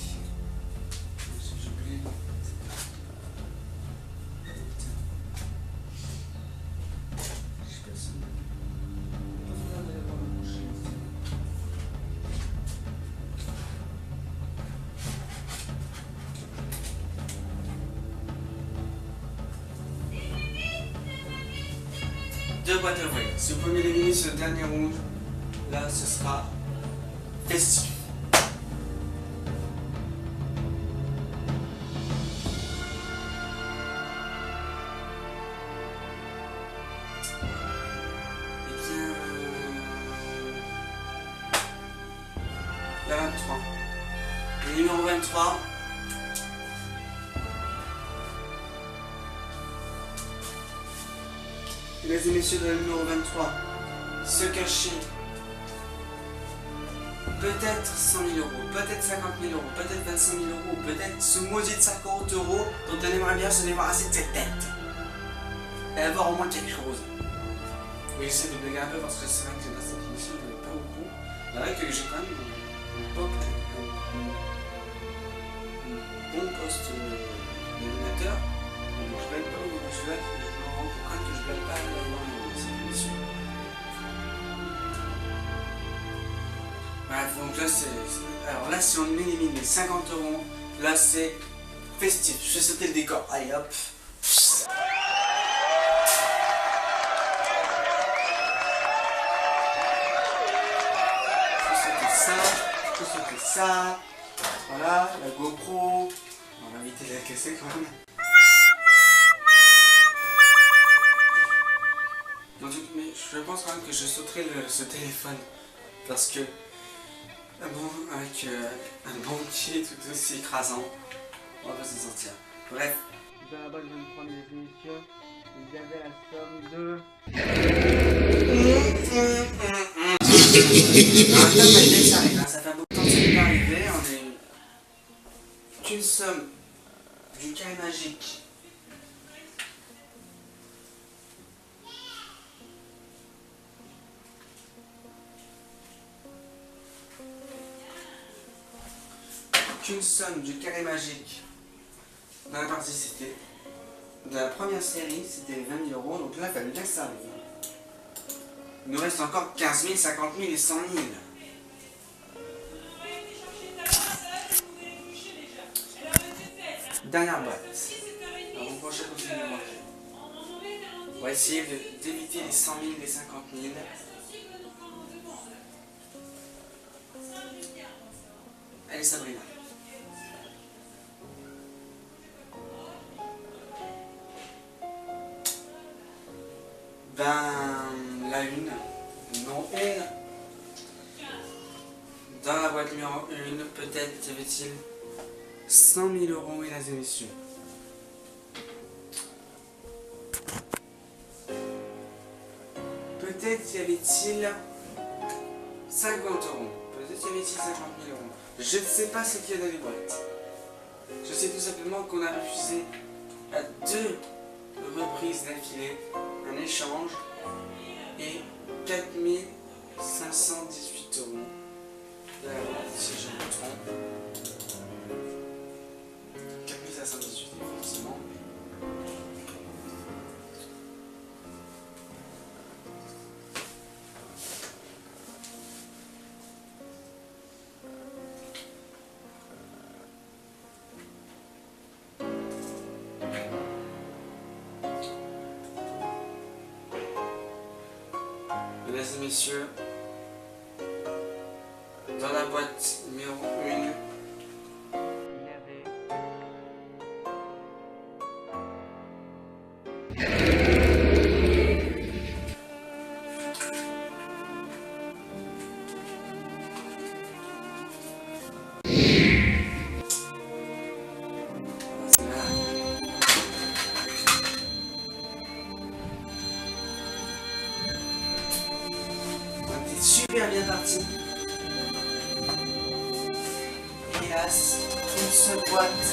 deux boîtes à ouvrir. Si vous pouvez m'éliminer sur le dernier rouge, là ce sera festif. La 23. Le numéro 23. Mesdames et messieurs, de la numéro 23, se cacher peut-être 100 000 €, peut-être 50 000 €, peut-être 25 000 €, peut-être ce maudit 50 € dont elle aimerait bien se débarrasser de cette tête et avoir au moins quelque chose. Oui, j'essaie de blaguer un peu parce que c'est vrai que dans cette émission, je n'en ai pas beaucoup. C'est vrai que j'ai quand même un bon poste d'animateur. Donc je blague pas au niveau je me rends compte que je blague pas dans cette émission. Bref, donc là c'est. Alors là, si on élimine les 50 €, là c'est festif. Je vais sauter le décor. Allez hop. Je peux sauter ça. Voilà, la GoPro. On va éviter de la casser quand même. Mais je pense quand même que je sauterai ce téléphone parce que bon, avec un banquier tout aussi écrasant, on va pas s'en sortir. Bref, dans la boîte 23, mesdames et messieurs, il y avait la somme de... Ça fait un bout de temps que c'est pas arrivé, on est qu'une somme du carré magique. Qu'une somme du carré magique dans la partie c'était de la première série, c'était 20 000 €, donc là il fallait bien que ça arrive. Il nous reste encore 15 000, 50 000 et 100 000. Dernière boîte. Alors mon prochain continue de manquer. On va essayer d'éviter les 100 000, les 50 000. Allez Sabrina. Ben, la une, non une. Dans la boîte numéro 1, peut-être y avait-il 100 000 €, mesdames et messieurs. Peut-être y avait-il 50 €. Peut-être y avait-il 50 000 €. Je ne sais pas ce qu'il y a dans les boîtes. Je sais tout simplement qu'on a refusé à 2 reprises d'affilée un échange et 4 518 €. Si je me trompe. 4 518 effectivement. mesdames et messieurs, dans la boîte numéro 1, il y avait... Super bien parti. Hélas, une seule boîte,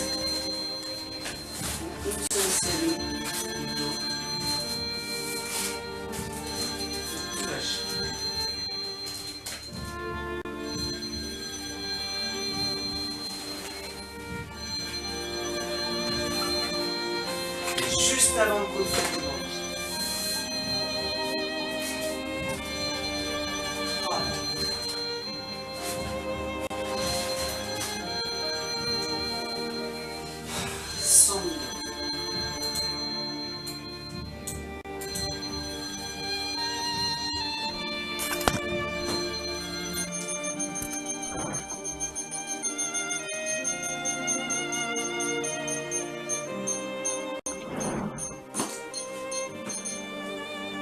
une seule cellule, plutôt. Vache. Et juste avant le coup de feu de banque.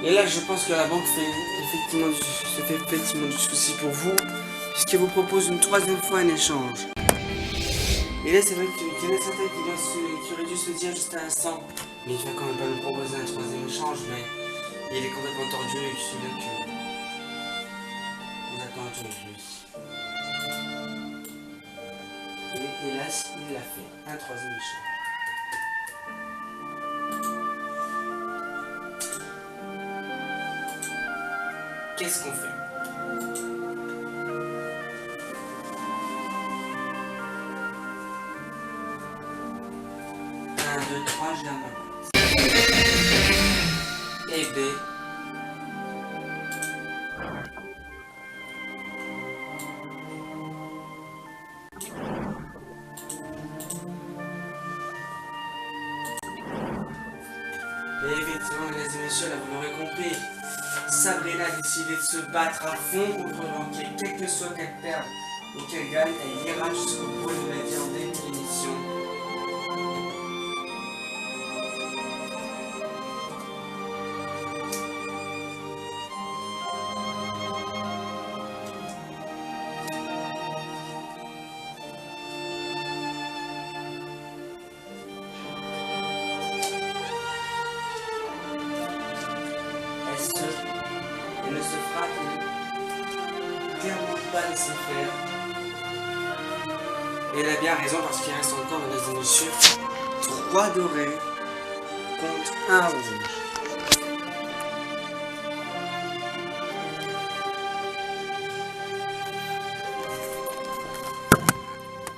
Et là, je pense que la banque se fait effectivement du souci pour vous, puisqu'elle vous propose une troisième fois un échange. Et là, c'est vrai qu'il y en a certains qui auraient dû se dire juste à l'instant, mais il va quand même pas nous proposer un troisième échange, mais il est complètement tordu et celui-là que on attend aujourd'hui. Et hélas, il l'a fait, un troisième échange. Qu'est-ce qu'on fait? Un, deux, trois, je donne ma boîte. Et B. Et effectivement, mesdames et messieurs, là vous l'aurez compris, Sabrina a décidé de se battre à fond contre le banquier, quel que soit qu'elle perde ou qu'elle gagne, elle ira jusqu'au bout de la vie en début d'émission. Elle ne se fera clairement pas laisser faire. Et elle a bien raison parce qu'il reste encore, mesdames et messieurs, 3 dorés contre 1 rouge.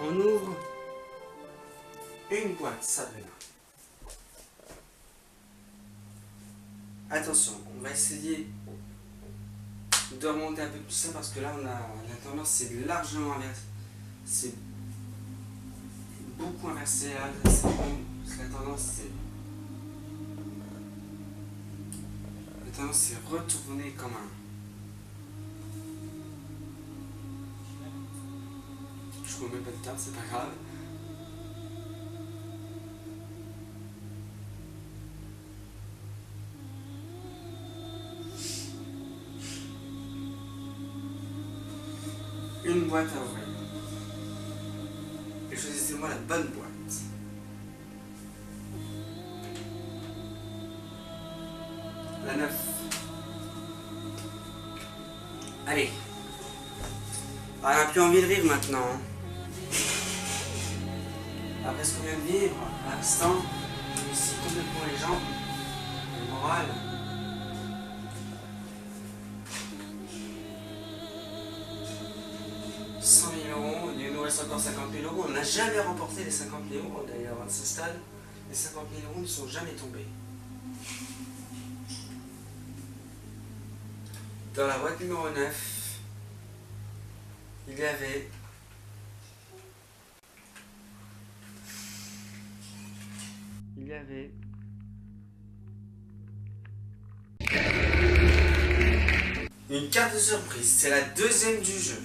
On ouvre une boîte, Sabrina. Attention, on va essayer de remonter un peu tout ça parce que là on a la tendance, c'est largement inversé. C'est beaucoup inversé là. La tendance c'est retourner comme un. Je ne remets pas de carte, c'est pas grave. Une boîte à ouvrir. Et choisissez-moi la bonne boîte. La 9. Allez. On n'a plus envie de rire maintenant. Après ce qu'on vient de vivre, à l'instant, je me suis complètement les jambes. Le moral. Il nous reste encore 50 000 euros. On n'a jamais remporté les 50 000 euros d'ailleurs à ce stade. Les 50 000 euros ne sont jamais tombés. Dans la boîte numéro 9, il y avait Une carte de surprise, c'est la deuxième du jeu.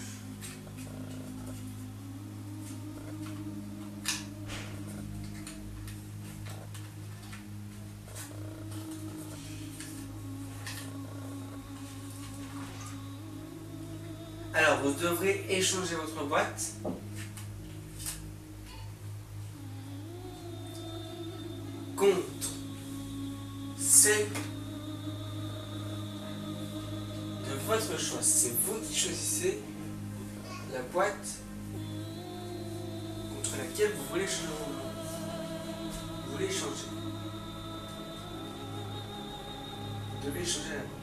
Alors, vous devrez échanger votre boîte contre celle de votre choix. C'est vous qui choisissez la boîte contre laquelle vous voulez changer. Vous voulez changer. Vous devez changer la boîte.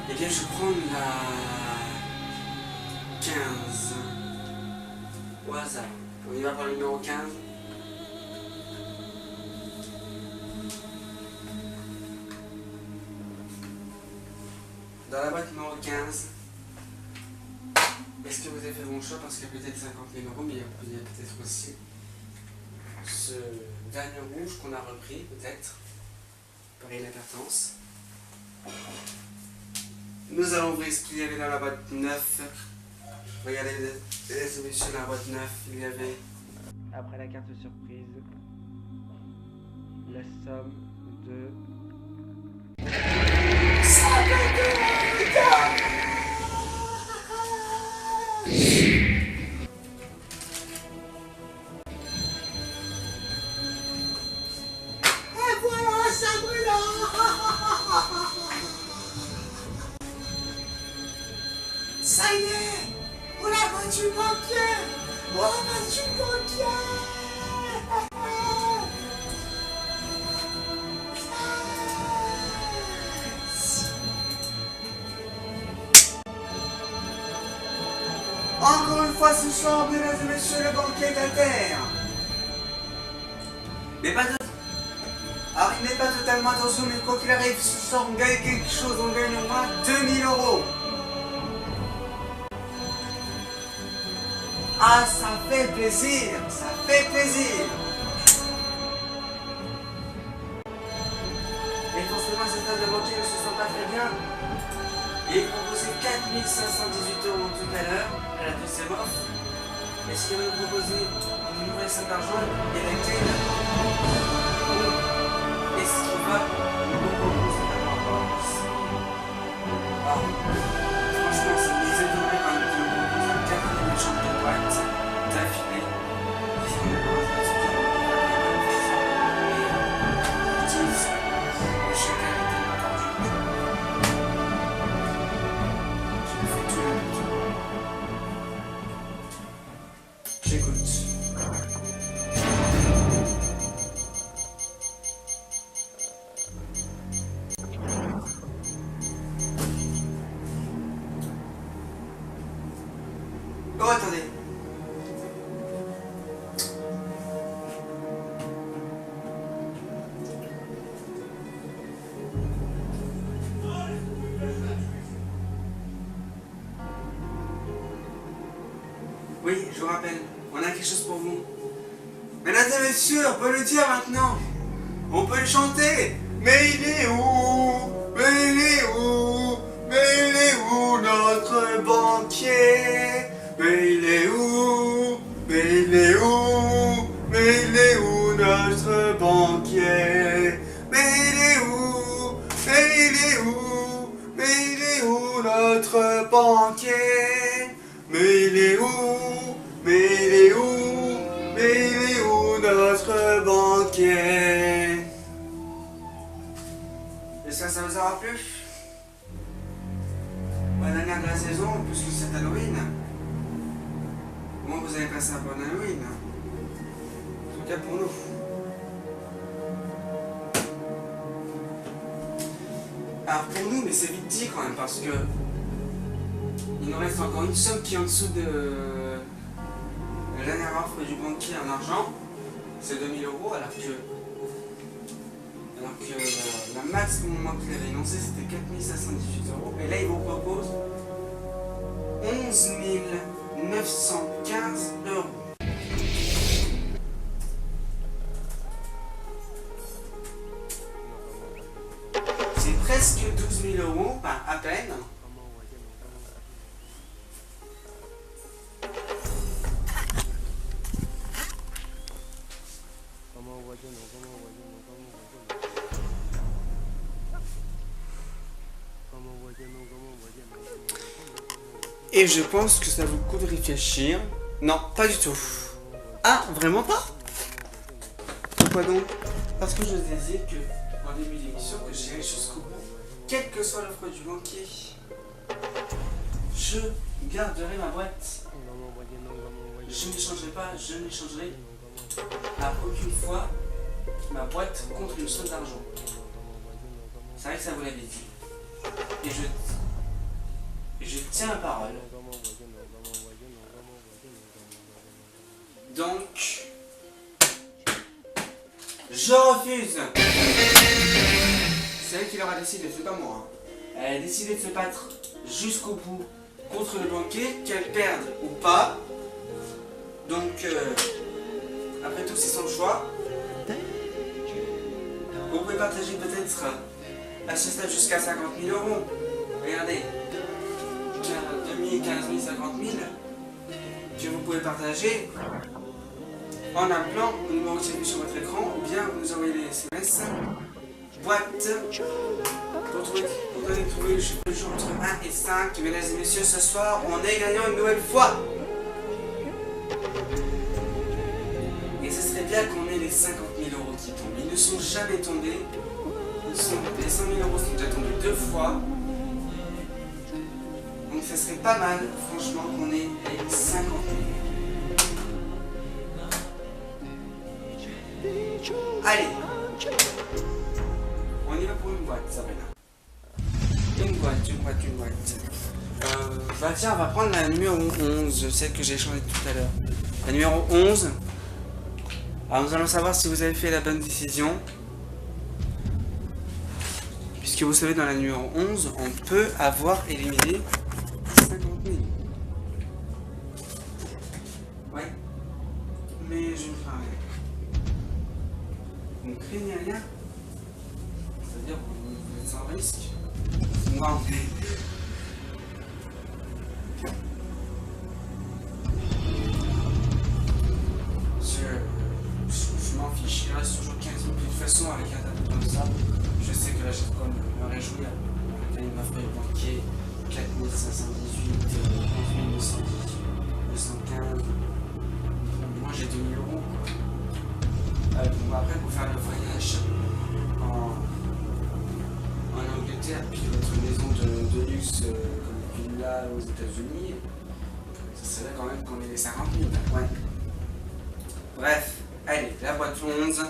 Eh bien, je vais prendre la 15 au hasard. On y va pour le numéro 15. Dans la boîte numéro 15, est-ce que vous avez fait bon choix? Parce qu'il y a peut-être 50 000 euros, mais il y a peut-être aussi ce dernier rouge qu'on a repris, peut-être, par inadvertance. Nous allons ouvrir ce qu'il y avait dans la boîte 9. Regardez les résolutions de la boîte 9. Il y avait, après la carte surprise, la somme de... Et voilà Sabrina. Ça y est, on a battu le banquier. On a battu le banquier. Encore une fois ce soir, mesdames et messieurs, le banquier est à terre. Mais pas de... Alors il n'est pas totalement attention, mais quoi qu'il arrive, ce soir on gagne quelque chose, on gagne au moins 2000 euros. Ah, ça fait plaisir, ça fait plaisir. Et forcément, cette table de banquier ne se sent pas très bien. Il proposait 4518 euros tout à l'heure, à la deuxième offre. Est-ce qu'il va nous proposer une nouvelle somme d'argent et laquelle? Est-ce qu'il va nous proposer la réponse? Ah, franchement, ça me étonnerait quand même qu'il nous propose un quatrième échange de boîte d'affilée. Oh, attendez. Oui, je vous rappelle, on a quelque chose pour vous. Mesdames et messieurs, on peut le dire maintenant. On peut le chanter. Mais il est où? Mais il est où? Mais il est où notre banquier? Mais il est où? Mais il est où? Mais il est où notre banquier? Mais il est où? Mais il est où? Mais il est où notre banquier? Mais il est où? Mais il est où? Mais il est où notre banquier? Est-ce que ça vous aura plu? La dernière de la saison, puisque c'est Halloween. Comment vous avez passé un bon Halloween? En tout cas pour nous. Alors pour nous, mais c'est vite dit quand même, parce que il nous reste encore une somme qui est en dessous de la dernière offre du banquier en argent. C'est 2000 euros, alors que la max au moment qu'il avait énoncé c'était 4518 euros. Et là il vous propose 11 915 euros. presque 12 000 euros, enfin à peine. Et je pense que ça vaut le coup de réfléchir. Non, pas du tout. Ah, vraiment pas? Pourquoi donc? Parce que je vous ai dit que, en début d'émission, que j'irai jusqu'au bout, quelle que soit l'offre du banquier. Je garderai ma boîte. Je n'échangerai pas, je n'échangerai à aucune fois ma boîte contre une somme d'argent. C'est vrai que ça vous l'avait dit. Et je tiens ma parole. Donc, je refuse. C'est elle qui l'aura décidé, c'est pas moi. Hein. Elle a décidé de se battre jusqu'au bout contre le banquier, qu'elle perde ou pas. Donc, après tout, c'est son choix. Vous pouvez partager peut-être à ce stade jusqu'à 50 000 euros. Regardez, 2 000, 15 000, 50 000 que vous pouvez partager en appelant au numéro qui est sur votre écran ou bien vous nous envoyez des SMS. Boîte pour trouver le chiffre du jour entre 1 et 5. Mesdames et messieurs, ce soir, on est gagnant une nouvelle fois. Et ce serait bien qu'on ait les 50 000 euros qui tombent. Ils ne sont jamais tombés. Les 100 000 euros sont déjà tombés 2 fois. Donc ça serait pas mal, franchement, qu'on ait les 50 000. Allez. On y va pour une boîte, Sabrina. Une boîte. Bah tiens, on va prendre la numéro 11, celle que j'ai changée tout à l'heure. La numéro 11. Alors nous allons savoir si vous avez fait la bonne décision. Puisque vous savez, dans la numéro 11, on peut avoir éliminé 50 000. Ouais. Mais je ne ferai rien. Vous ne craignez rien? C'est-à-dire que vous êtes sans risque? Non. Je m'en fiche, il reste toujours 15 000. De toute façon, avec un date comme ça, je sais que la GEFCOM me réjouir. Il m'a fait banquier 4 518, 11 915. Moi j'ai 2 000 euros. Bon, après, pour faire le voyage en Angleterre, puis votre maison de luxe comme une villa aux États-Unis, ça serait quand même qu'on ait les 50 000. Ouais. Bref, allez, la boîte 11.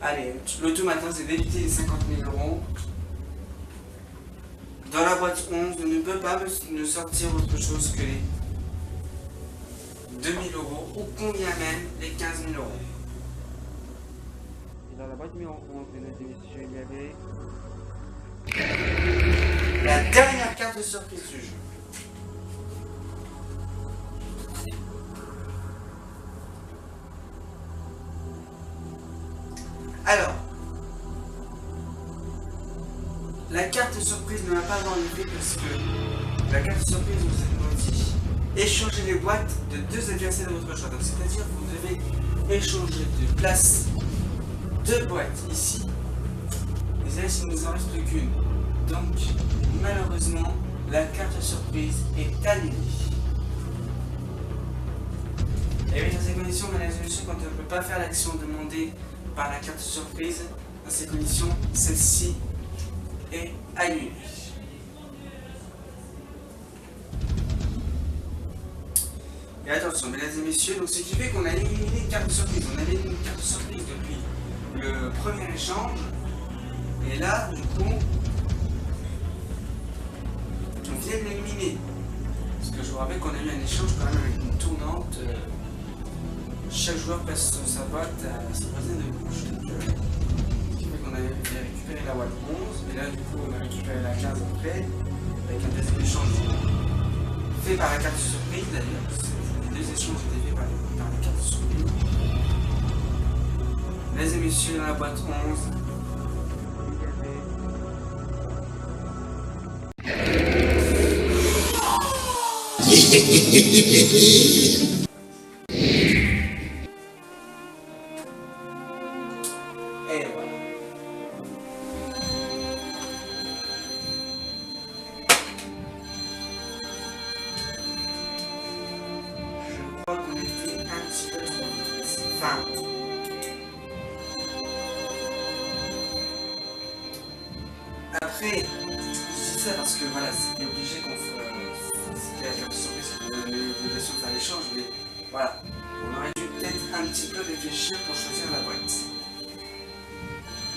Allez, le tout maintenant c'est d'éviter les 50 000 euros. Dans la boîte 11, on ne peut pas me sortir autre chose que les 2 000 euros ou combien même les 15 000 euros. Et dans la boîte numéro 11, mesdames et messieurs, il y avait la dernière carte de surprise du jeu. Alors, la carte surprise ne va pas avoir l'effet parce que la carte surprise vous dit échanger les boîtes de 2 adversaires de votre choix. Donc c'est-à-dire que vous devez échanger de place 2 boîtes ici. Et là, il ne nous en reste qu'une. Donc, malheureusement, la carte surprise est annulée. Et oui, dans ces conditions, mesdames et messieurs, quand on ne peut pas faire l'action demandée par la carte surprise, dans ces conditions, celle-ci est annulée. Et attention, mesdames et messieurs, donc ce qui fait qu'on a éliminé une carte surprise. On avait une carte surprise depuis le premier échange. Et là, du coup, on vient de l'éliminer. Parce que je vous rappelle qu'on a eu un échange quand même avec une tournante. Chaque joueur passe sa boîte à sa voisine de gauche. Ce qui fait qu'on a récupéré la boîte 11. Et là, du coup, on a récupéré la 15 après. Avec un deuxième échange fait par la carte surprise d'ailleurs. Les 2 échanges étaient faits par la carte surprise. Mesdames et messieurs, dans la boîte 11, Et voilà. Je crois qu'on était un petit peu trop vite. Enfin. Après, je dis ça parce que voilà, c'était obligé qu'on fasse. C'était la carte surprise qu'on devait se faire l'échange, mais voilà. On aurait dû peut-être un petit peu réfléchir pour choisir la boîte.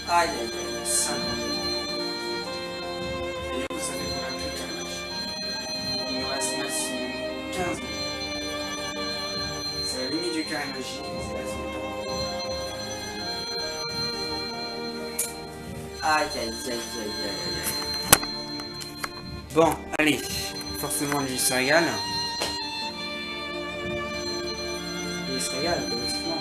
Aïe aïe aïe, 50 euros. Et du coup, ça fait combien de carnage? Il nous reste maximum 15 000. C'est la limite du carré magique, c'est la zone. Aïe aïe aïe aïe aïe aïe aïe. Bon, allez, forcément lui il se régale. Il se régale, honnêtement.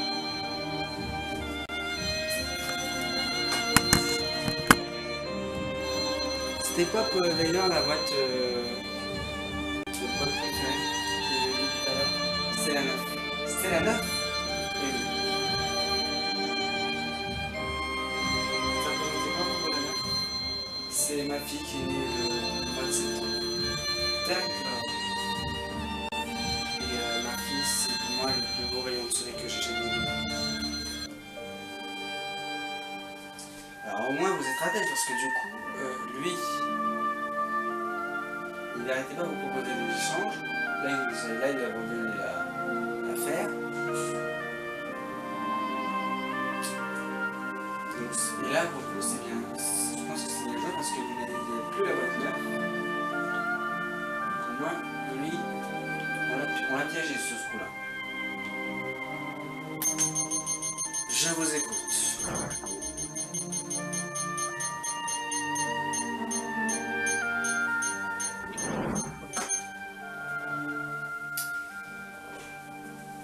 C'était quoi d'ailleurs la boîte préférée que j'ai vue tout à l'heure? C'était la 9. C'était la 9? Oui. Ça représentait quoi pour la 9? C'est ma fille qui est née le 27 ans. D'accord. Et ma fille, c'est pour moi le plus beau rayon de soleil que j'ai jamais vu. Alors au moins vous êtes ratés parce que du coup, lui, il n'arrêtait pas de vous proposer des échanges. Là, il a abandonné l'affaire. Et là, pour le coup, c'est bien. Je pense que c'est bien joué parce que vous n'avez plus la boîte neuve. Au moins, lui, on l'a piégé sur ce coup-là. Je vous écoute.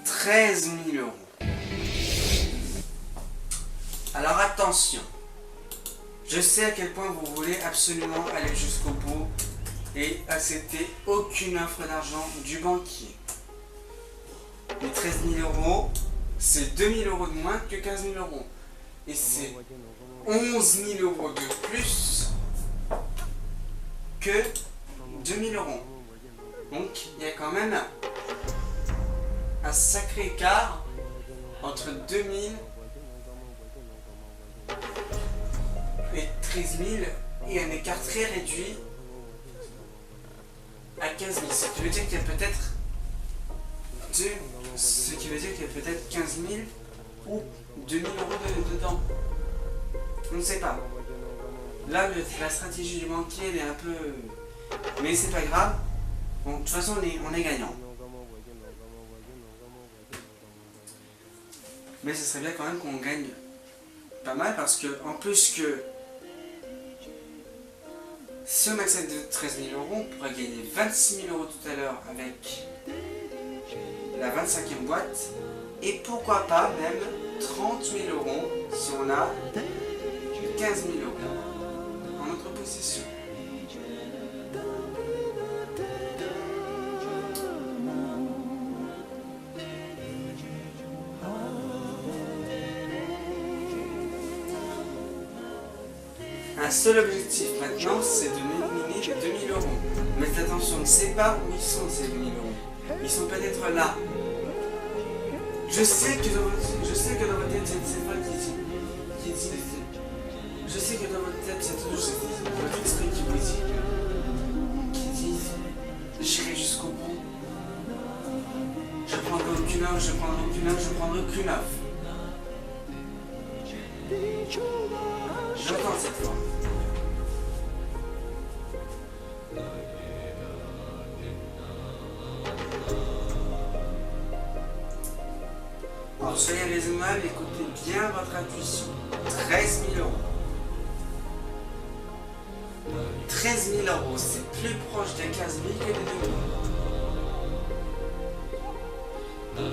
€13 000. Alors attention, je sais à quel point vous voulez absolument aller jusqu'au bout et accepter aucune offre d'argent du banquier. Les 13 000 €, c'est 2 000 € de moins que 15 000 €. Et c'est 11 000 € de plus que 2 000 €. Donc il y a quand même un sacré écart entre 2000 et 13 000 et un écart très réduit à 15 000. Ce qui veut dire qu'il y a peut-être 15 000 ou 2 000 € dedans. On ne sait pas. Là, la stratégie du banquier elle est un peu... Mais c'est pas grave. Bon, de toute façon, on est gagnant. Mais ce serait bien quand même qu'on gagne pas mal parce que, en plus que si on accepte de 13 000 €, on pourrait gagner 26 000 € tout à l'heure avec la 25e boîte et pourquoi pas même 30 000 € si on a 15 000 € en notre possession. Un seul objectif maintenant, c'est de m'éliminer les 2 000 €. Mais attention, on ne sait pas où ils sont ces 2 000 €. Ils sont peut-être là. Je sais que dans votre tête, c'est moi qui dit. Je sais que dans votre tête, c'est toujours votre esprit qui vous dit, j'irai jusqu'au bout. Je prendrai aucune offre, je prendrai aucune offre. J'entends cette fois. Alors soyez raisonnable, écoutez bien votre intuition. 13 000 €. 13 000 €, c'est plus proche des 15 000 que des 2 000.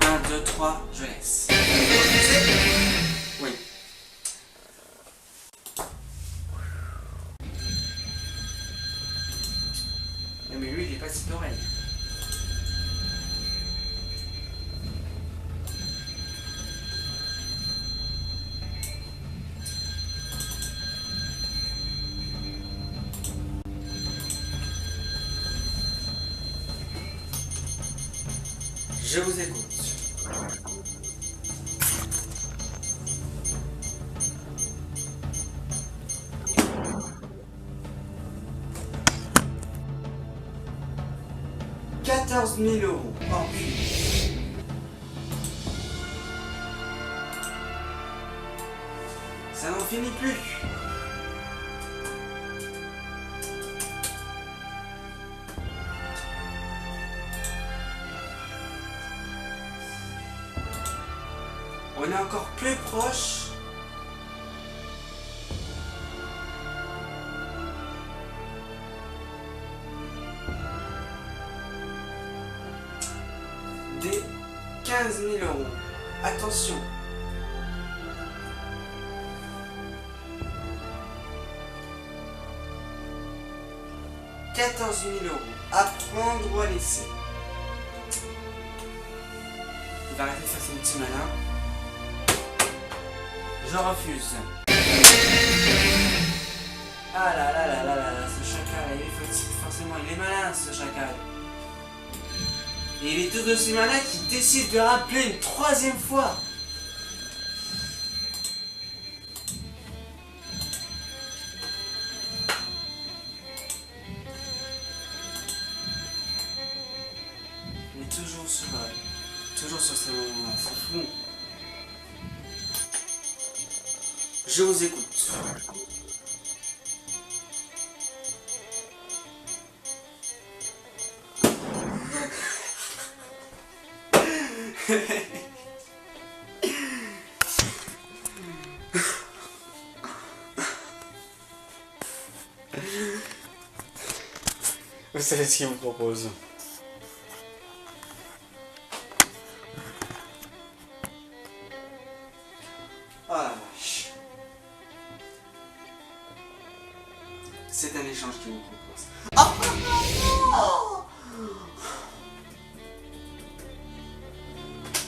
1, 2, 3, je laisse. Oui. Non mais lui il est pas si d'oreille. Je vous écoute. « 14 000 €. Oh putain. Ça n'en finit plus. On est encore plus proche. Des 15 000 €. Attention. « 14 000 €. À prendre ou à laisser. Il va arrêter de faire son petit malin. Je refuse. Ah là là là là là là, ce chacal, il faut forcément, il est malin ce chacal. Et il est tout aussi malin qu'il décide de rappeler une troisième fois. Il est toujours sur ce moment-là, c'est fou. Je vous écoute. Vous savez ce qu'il vous propose. Oh la vache. C'est un échange qu'il vous propose.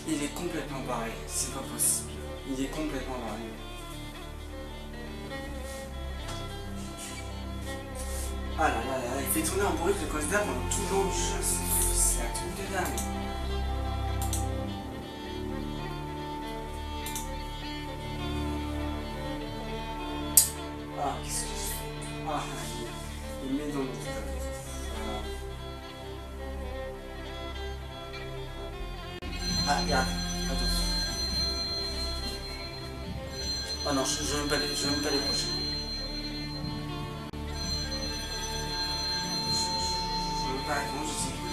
Il est complètement barré, c'est pas possible. Il est complètement barré. Ah là là là, il fait tourner en bruit le coaster pendant tout le long du jeu, c'est un truc de dingue. Ah, qu'est-ce que je fais? Ah, il met dans le voilà. Ah, regarde, attention. Oh non, je veux même pas les prochains. Je veux pas répondre, je sais plus.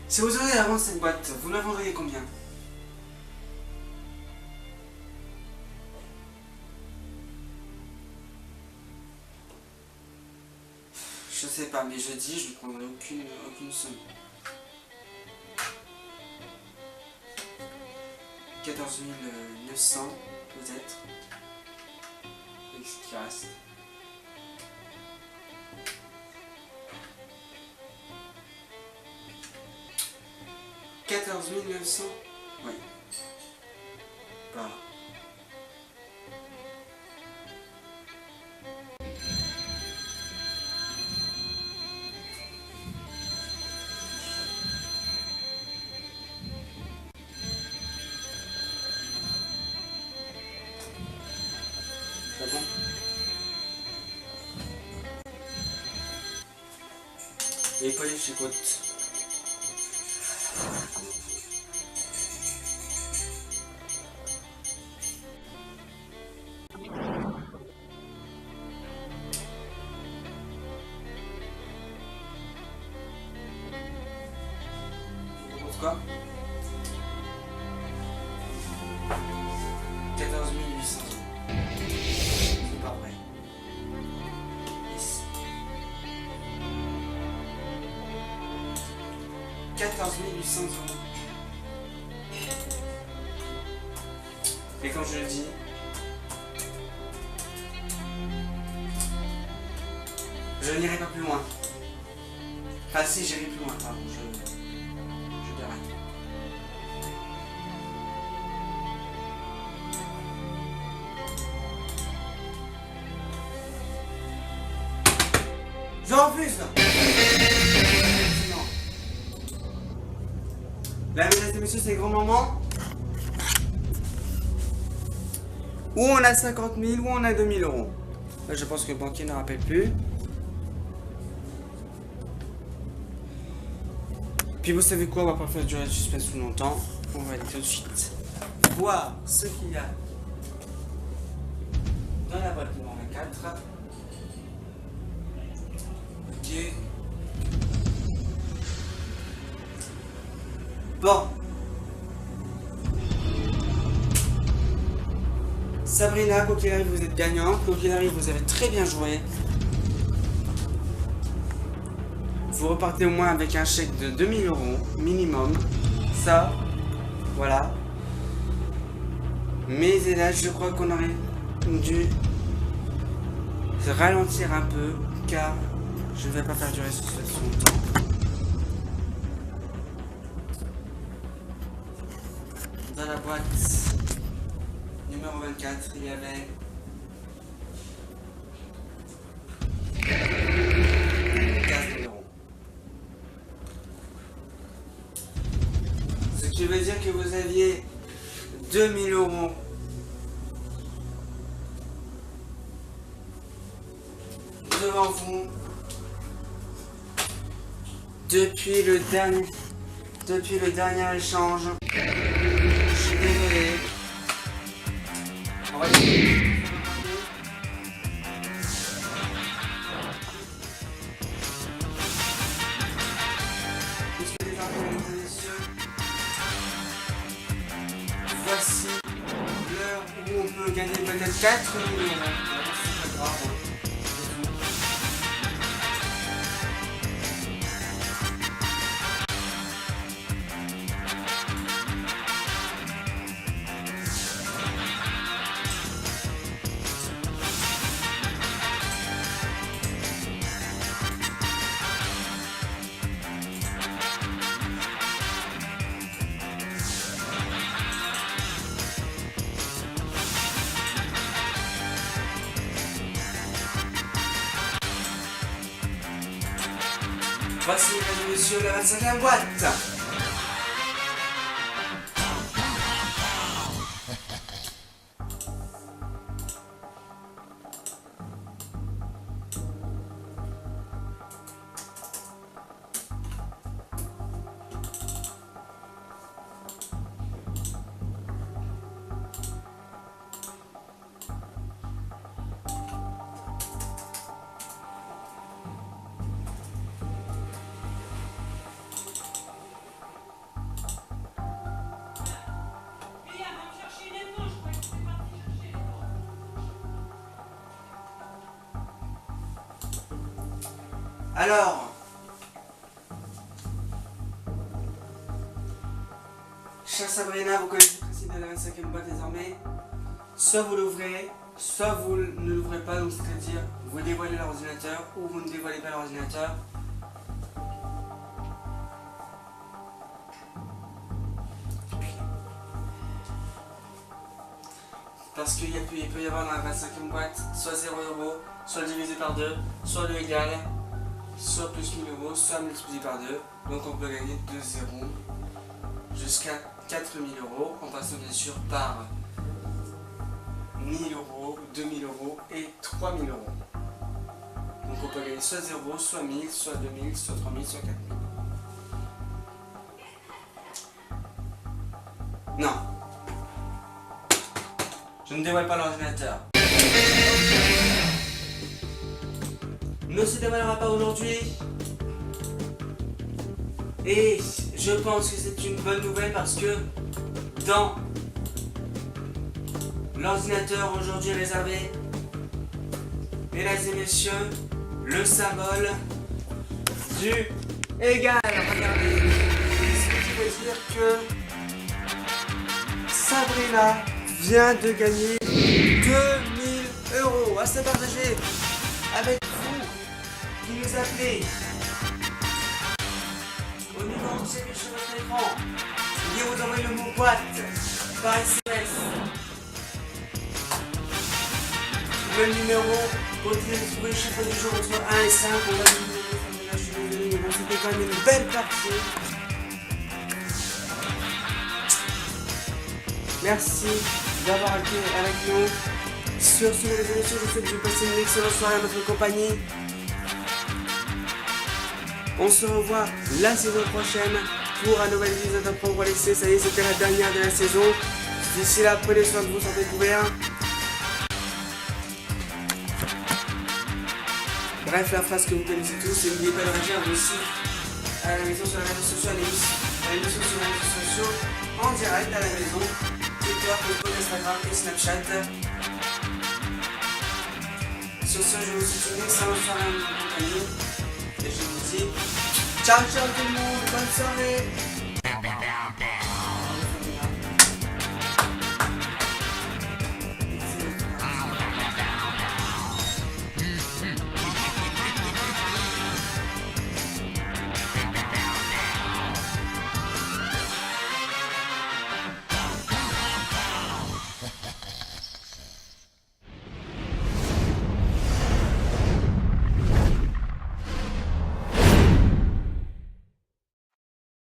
Si vous auriez avant cette boîte, vous la vendriez combien? Je sais pas, mais je dis, je ne prendrai aucune somme. 14 900 peut-être. Et ce qui reste. 14 900. Oui. Voilà. Et Pauline, je t'écoute. Quoi 14 800. C'est pas vrai. 14 800 euros. Et quand je le dis, je n'irai pas plus loin. Enfin si, j'irai plus loin, pardon, je verrai. Je refuse. Non. Là, mesdames et messieurs, c'est le grand moment. Où on a 50 000, où on a 2000 euros. Là, je pense que le banquier ne rappelle plus. Puis vous savez quoi, on va pas faire durer le suspense plus longtemps. On va aller tout de suite voir ce qu'il y a dans la boîte numéro 24. Ok. Bon. Sabrina, quoi qu'il arrive, vous êtes gagnant. Quoi qu'il arrive, vous avez très bien joué. Vous repartez au moins avec un chèque de 2000 euros minimum. Ça, voilà. Mais hélas, je crois qu'on aurait dû ralentir un peu, car je ne vais pas faire durer ce longtemps. Dans la boîte numéro 24, il y avait 15 000 euros. Ce qui veut dire que vous aviez 2000 euros devant vous depuis le dernier échange. Je suis désolé. On va essayer. Puisque les infos, mesdames et messieurs, voici l'heure où on peut gagner peut-être 4 000 euros. C'est pas grave. Voici, mesdames et messieurs, la 25e boîte. Alors, chère Sabrina, vous connaissez le principe de la 25e boîte désormais. Soit vous l'ouvrez, soit vous ne l'ouvrez pas, donc c'est-à-dire vous dévoilez l'ordinateur ou vous ne dévoilez pas l'ordinateur. Parce qu'il peut y avoir dans la 25e boîte soit 0 euros, soit divisé par 2, soit le égal, soit plus 1000 euros, soit multiplié par 2. Donc on peut gagner de 0 jusqu'à 4000 euros, en passant bien sûr par 1000 euros, 2000 euros et 3000 euros. Donc on peut gagner soit 0, soit 1000, soit 2000, soit 3000, soit 4000. Non. Je ne dévoile pas l'ordinateur. Ne se dévoilera pas aujourd'hui. Et je pense que c'est une bonne nouvelle parce que dans l'ordinateur aujourd'hui réservé, mesdames et messieurs, le symbole du égal. Regardez. Ce qui veut dire que Sabrina vient de gagner 2000 € à se partager avec vous qui nous appelez au numéro qui s'affiche sur votre écran. Veuillez vous envoyer le mot boîte par SMS. Le numéro, continuez de trouver le chiffre du jour entre 1 et 5. On va vous donner, je suis désolé, mais bon, c'était quand même une belle partie. Merci d'avoir été avec nous. Sur ce, mesdames et messieurs, je vous souhaite de passer une excellente soirée à votre compagnie. On se revoit la saison prochaine pour un nouvel épisode d'un Prendre l'essai. Ça y est, c'était la dernière de la saison. D'ici là, prenez soin de vous, sentez couverts. Bref, la phrase que vous connaissez tous, et n'oubliez pas de réagir aussi à la maison sur les réseaux sociaux, à l'émission sur les réseaux sociaux, en direct à la maison, Twitter, Facebook, Instagram et Snapchat. Sur ce, je vous souhaite une excellente soirée à votre compagnie, et je vous dis ciao ciao tout le monde, bonne soirée.